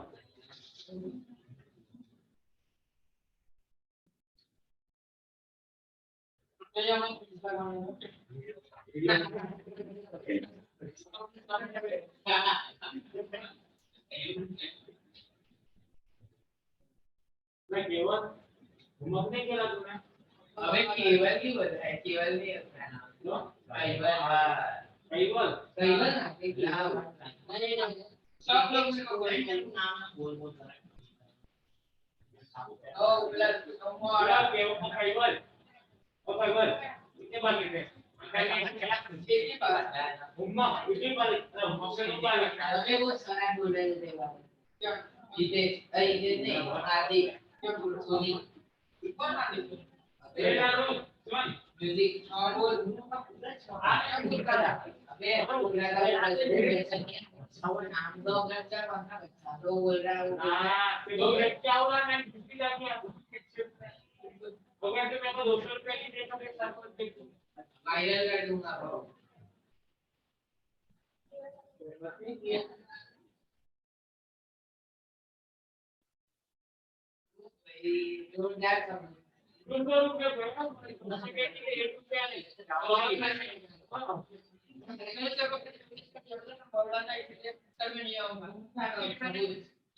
मैं केवल घुमने के लिए तुम्हें अबे केवल ही बोल रहा है केवल नहीं होता है ना केवल ना एक नाम सब लोग इसको बोलेंगे नाम बोल रहा है ओ प्लस हमारा केवल कितने बार लेते कितनी बार घुमा कितनी बार अबे वो सारा बोल रहे थे क्या इधर नहीं आदि क्या बोल सोनी कौन आदि ये यारो सुन म्यूजिक और बोल आप क्या कर रहा अबे बोल रहा है और नाम दो बच्चा कौन सा बच्चा दो बोल रहा है हां तो दो क्या हुआ मैं कितनी जाती है हो गया तो मैं तो 200 रुपए की दे सकता हूं सब कुछ वायरल कर दूंगा ब्रो जोरदार सब 200 रुपए बेटा उसी के लिए 1 रुपया नहीं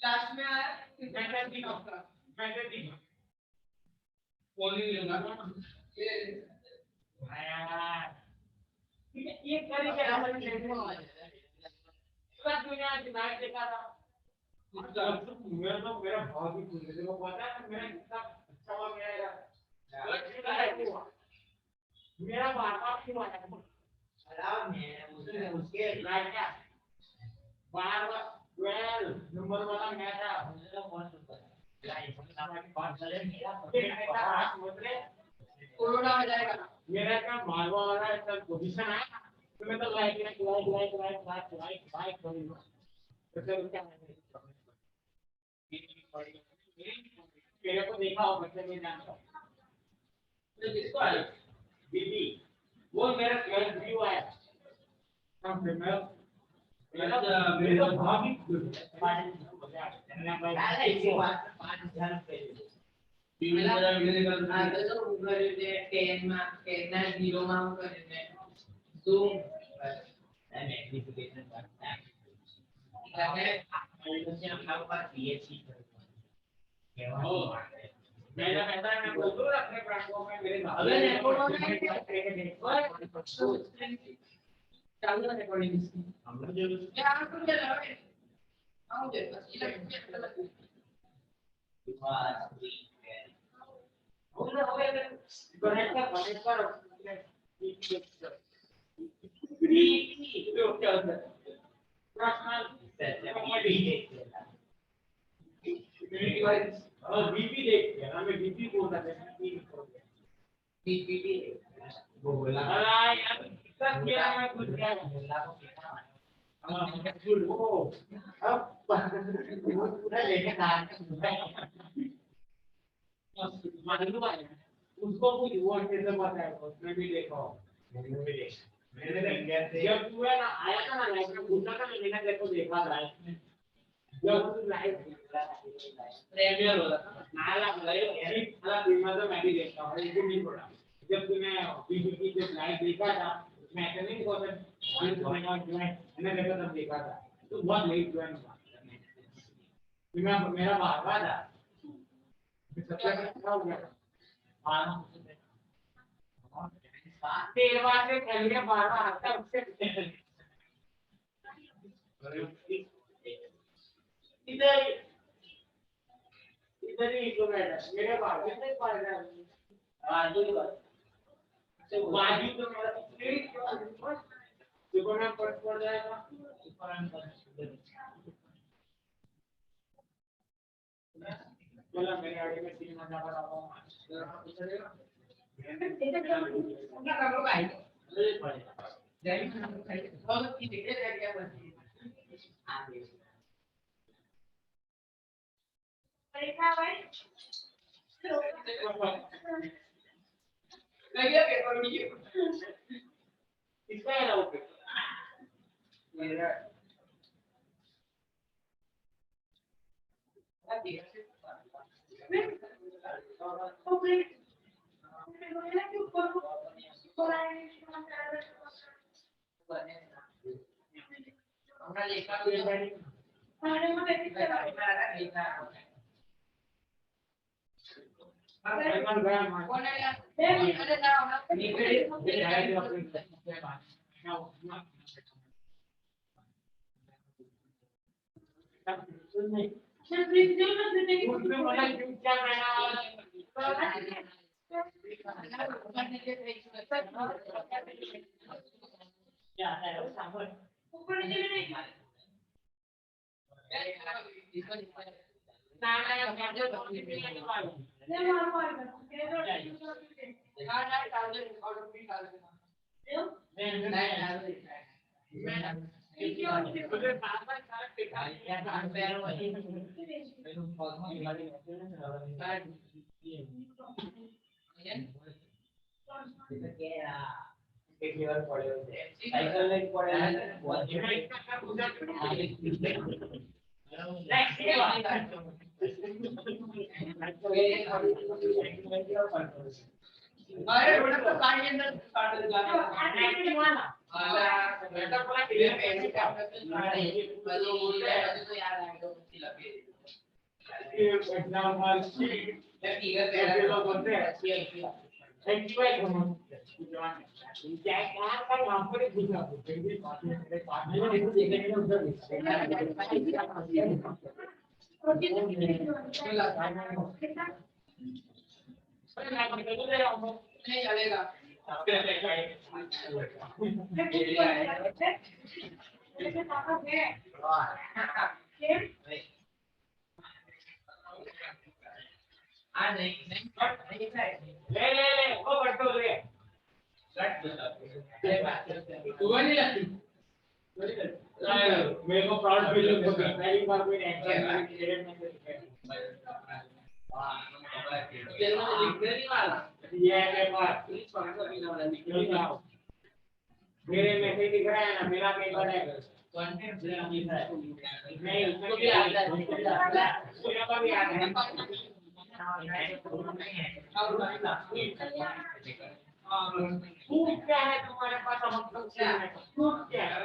क्लास में आया मैंने दी फोन नहीं लेना ये करी के हमारे पूरा दुनिया दिमाग देखा था मेरा बहुत ही खुश है देखो पता है मेरा कितना अच्छा हुआ मेरा बाप की बात है आराम है उसके राइट क्या बार 12 नंबर वाला मैं था मुझे बहुत कोरोना हो जाएगा मेरा क्या मारवा वाला ऐसा पोजीशन है तो मैं तो लाइक करूंगा तो फिर क्या मेरे को देखा हो बच्चे में जानता तो किसको आया दीदी वो मेरा 12 व्यू आया हम मेरा भाभी तो ऊपर 10 में 0 में हम करेंगे तो मैग्निफिकेशन करता है इसमें हमारे पास पीएचडी मेरा कहता है मैं बोल दूं अपने प्लेटफॉर्म में मेरे अगर रिकॉर्डिंग चालू है रिकॉर्डिंग इसकी हम लोग जो क्या आपको चला है आओ दे बस ये हो गया कनेक्ट कर बीपी जो क्या होता है पर्सनल बीपी देखते हैं हमें बीपी बोलना है पीपीटी वो बोला अरे यार कितना किया मैं कुछ क्या अब पूरा लेके आ मालूम है उसको कुछ वर्ड कैसे पता है उसमें भी देखो मेरे इंडिया से जब तू है ना आया था ना लाइफ में पूछा था मैंने देखो देखा था जब तू लाइफ प्रीमियर हो रहा नाला लाइव एक साला बीमा तो मैं भी देखता हूँ ये भी नहीं पड़ा जब तूने बीबीपी जब लाइव देखा था मैं ऐसे नहीं बोल रहा मैंने देखा तब देखा था तो बहुत लेट ज्वाइन हुआ मैं मेरा बाबा था सबसे अच्छा हो गया तेरवा से पहले 12 आता उससे इधर इधर ही तो बैठा मेरे बाजू से पड़ रहा है बाजू तो मेरा देखो मैं पड़ जाएगा चलो मेरे आगे में 3 महीना का रहा हूँ उनका कर लो भाई जय बहुत की देखे जाए क्या बनती है परीक्षा भाई लगे पेपर में इसका है ना वो पेपर मेरा हमरा लेखा कौन है यार अरे ना एक लेवल पड़े होते हैं साइकिल में पड़े अरे रोड पर गाड़ी अंदर काट दे जाना बेटा पूरा क्लियर पैसे का बलो बोल रहा है तो यार आएगा उसकी लगे एग्जाम्पल फिगर तेरा लोग बोलते हैं एक्टिवेट होना क्या क्या का नाम पर पूछा फिर भी मेरे पास में नहीं देखने के उधर नहीं चलेगा ले वो बढ़ते हो रे तू नहीं लगती मेरे को प्राउड फील होता है पहली बार कोई एग्जाम में क्लियर में से तेरे में लिखने नहीं वाला ये है बात पुलिस पकड़ कर नहीं वाला निकल जाओ मेरे में से दिख रहा है ना मेरा पेपर है कंटेंट से नहीं है नहीं उसमें भी आता है मेरा का भी आता है और नहीं सूट क्या है तुम्हारे पास मतलब क्या है सूट क्या है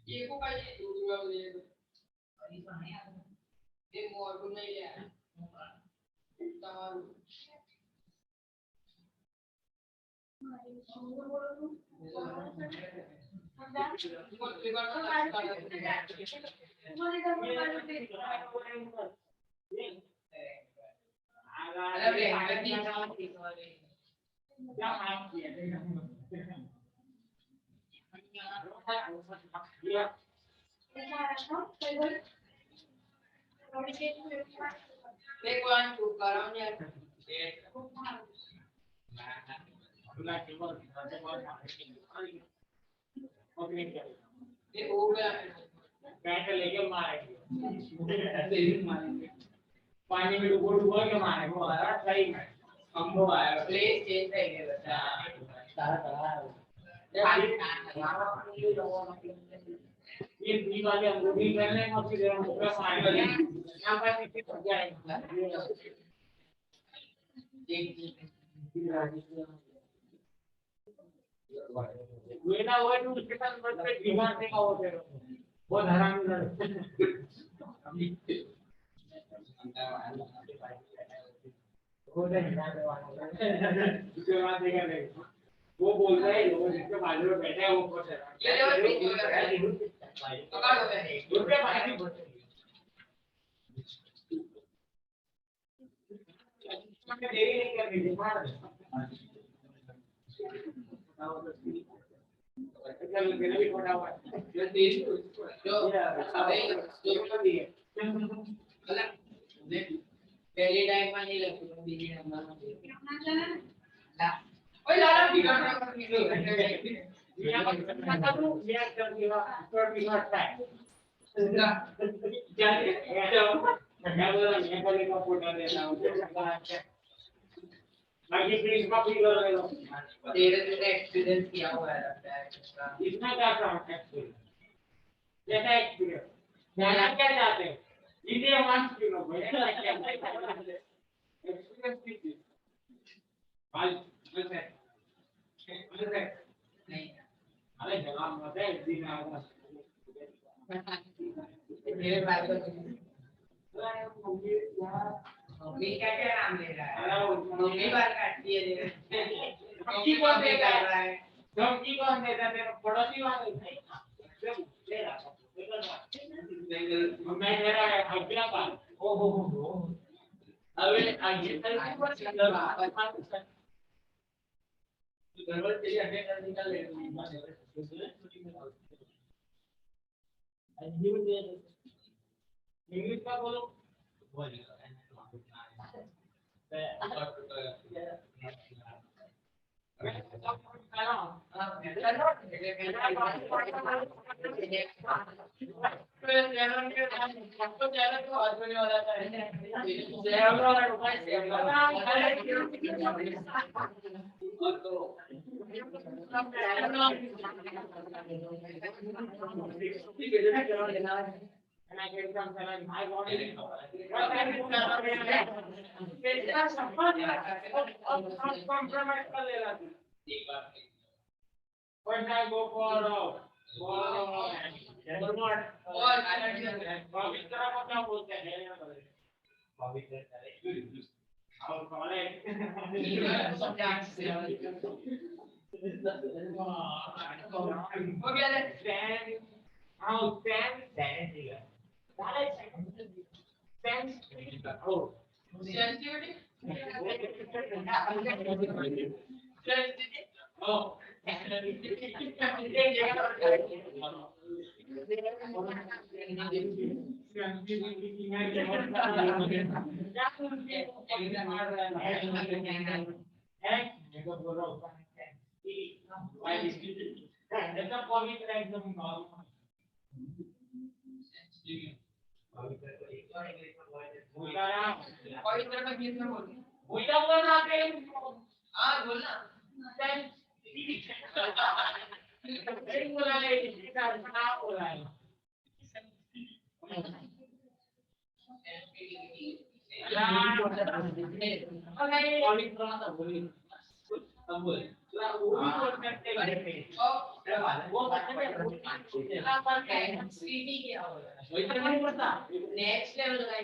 ये को का ये दूसरा ले ये मोर को नहीं ले तमाम Take one to Karamya. ये हो गया बैट लेके मारेंगे पानी में डुबो के मारेंगे वो आया सही में हमको आया प्लेस चेंज है ये बच्चा ये भी वाले अंगूठी कर रहे हैं और फिर हम पूरा पानी वाले यहां पर नीचे पड़ जाएगा ये ना वो तो उसके साथ बस पे बीमार से का होते हैं वो हराम है उसके बाद देखा नहीं वो बोल रहा है वो जिसके बाजू में बैठा है वो खुश है ये लेवल पे जो है पकड़ लो है दूसरे बाजू में देरी नहीं करनी चल मेरा भी छोटा हुआ जो तेरी जो अबे जो भी है मतलब पहले टाइम में नहीं लगती बीजी नंबर ला ओए लाला बिगड़ रहा है ये कर दिया कर दिया है मैं बोला मैं बोले का फोटो देना बाकी प्लीज का भी कर ले लो तेरे एक्सपीरियंस किया हुआ है लगता है इसमें क्या काम है जैसा एक्सपीरियंस जाना क्या चाहते हैं इसे मान क्यों भाई एक्सपीरियंस कीजिए आज नहीं अरे जवाब मत है दिन आएगा मेरे भाई को मम्मी क्या क्या नाम ले रहा है मम्मी बार काटती है धमकी कौन देता है धमकी कौन देता है तेरा पड़ोसी वाले ले रहा मैं कह रहा है अगला बार ओ हो अबे आगे गड़बड़ तेरी अड्डे कर निकाल ले इंग्लिश का बोलो And I get some salad. I want it. Compromise कर लेना तू. First I go for पवित्र को क्या बोलते हैं? पवित्र और कॉलेज. हो गया ले Stand. How stand? Stand here. Sensitivity. Oh. Sensitivity Oh. हाँ बोल ना नेक्स्ट लेवल का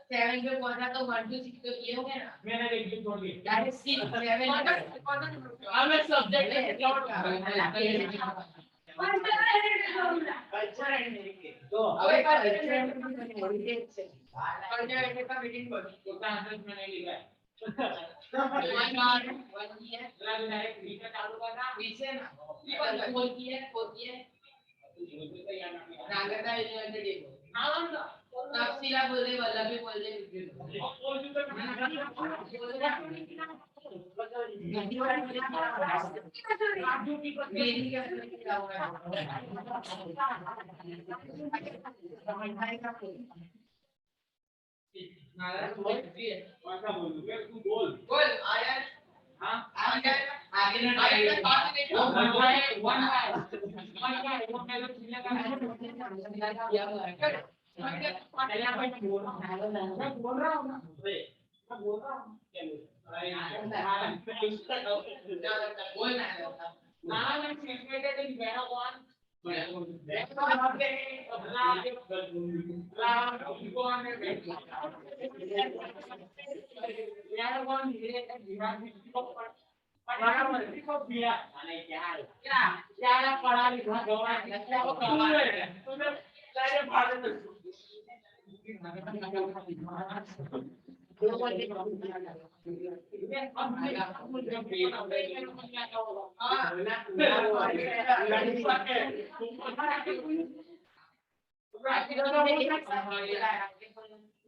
सेवन पे पहुंचा तो 1 2 6 तो ये हो गया ना मैंने एक छोड़ दी दैट इज 6 7 अब मैं सब्जेक्ट है क्लाउड कल्चर एंड तो अबे कल्चर का मीटिंग बोल उसका आंसर मैंने लिखा है 1 ईयर डायरेक्ट रीड चालू करना पीछे ना 4 ईयर नागदा यूनिवर्सिटी हां तफसीला बोले वल्लभी बोले मेरी क्या हुआ बोल आया हाँ आगे पढ़ा लिखा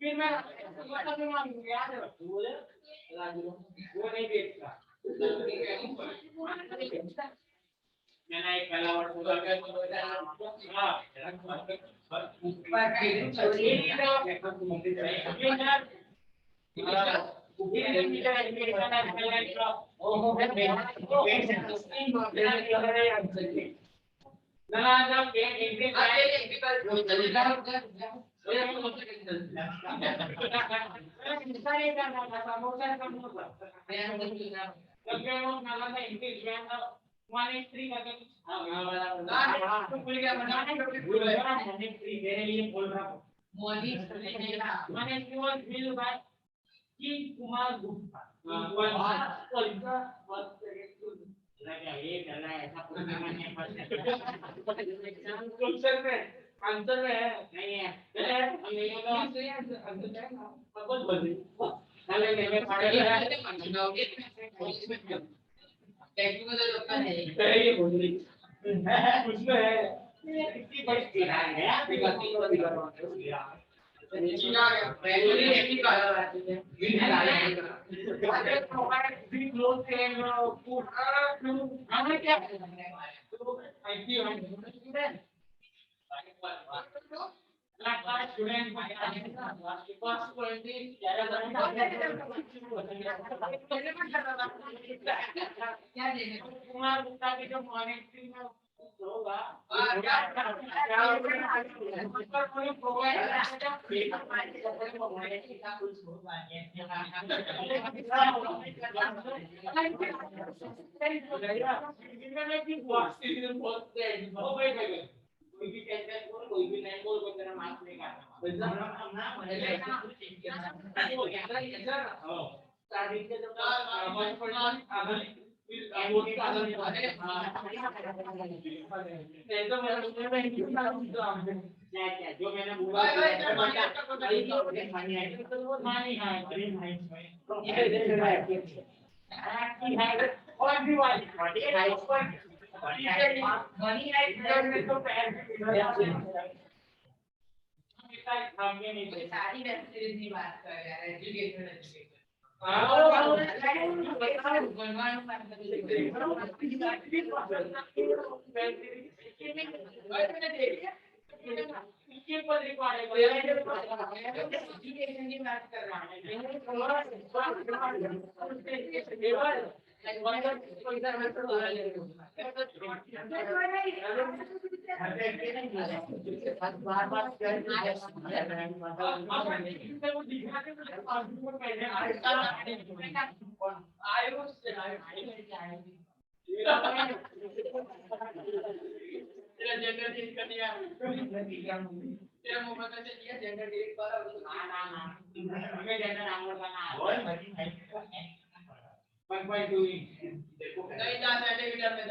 फिर मैं वो नहीं देखता मैंने एक पहला वर्ड बोला हां मेरे लिए बोल रहा हूँ कुमार गुप्ता आंसर में है नहीं है कितनी बड़ी स्पीड आ गया बिगड़ती को बिगड़ चीना मैनुअली एपी का आते हैं विन अरे प्रोवाइड भी क्लोज एंड हमें क्या तो आईपी हम student like student first quality क्या देने कुमार गुप्ता की जो मॉनिटरिंग में होगा कोई भी टेंशन बोल कोई भी नहीं बोल को तेरा मार्क्स नहीं काटना स्टार्टिंग के जब जो मैंने मनी है सारी वेब सीरीज की बात कर यार एजुकेशन जेंडर चेंज कर दिया तेरा मोबाइल से लिया जेंडर डिलीट कर ना हमें जेंडर नाम लगाना है 1.2 देखो नहीं जा सर्टिफिकेट में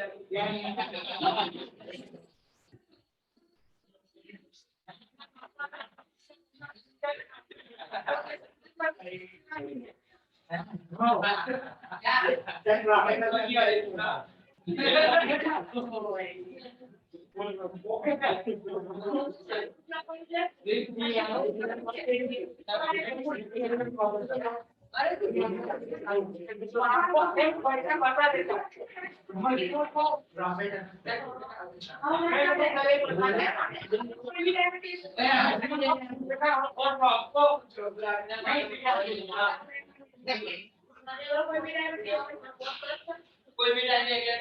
कोई भी टाइम लेके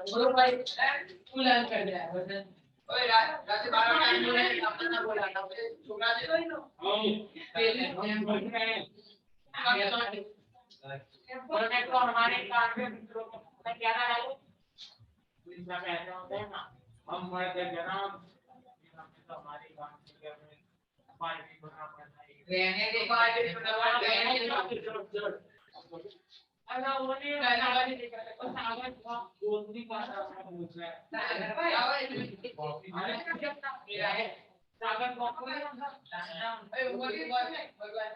बोलो भाई फुल लर्न कर दिया ओए रात से 12 टाइम बोले अपना बोला था छोकरा दे दो इनो पहले हम बोल रहे हैं प्रोजेक्ट को हमारे काम में मित्रों को मैं क्या ना डालूं इसमें ऐसा होता है ना हम मर्द जनाब हमारी काम में पार्टी बना पड़ता है रहने के पार्टी बना रहने अगर वो नहीं रहना वाली देखा तो सागर को दूसरी भाषा में पूछ रहा है अरे मेरा है सागर को अरे वो की बात है भगवान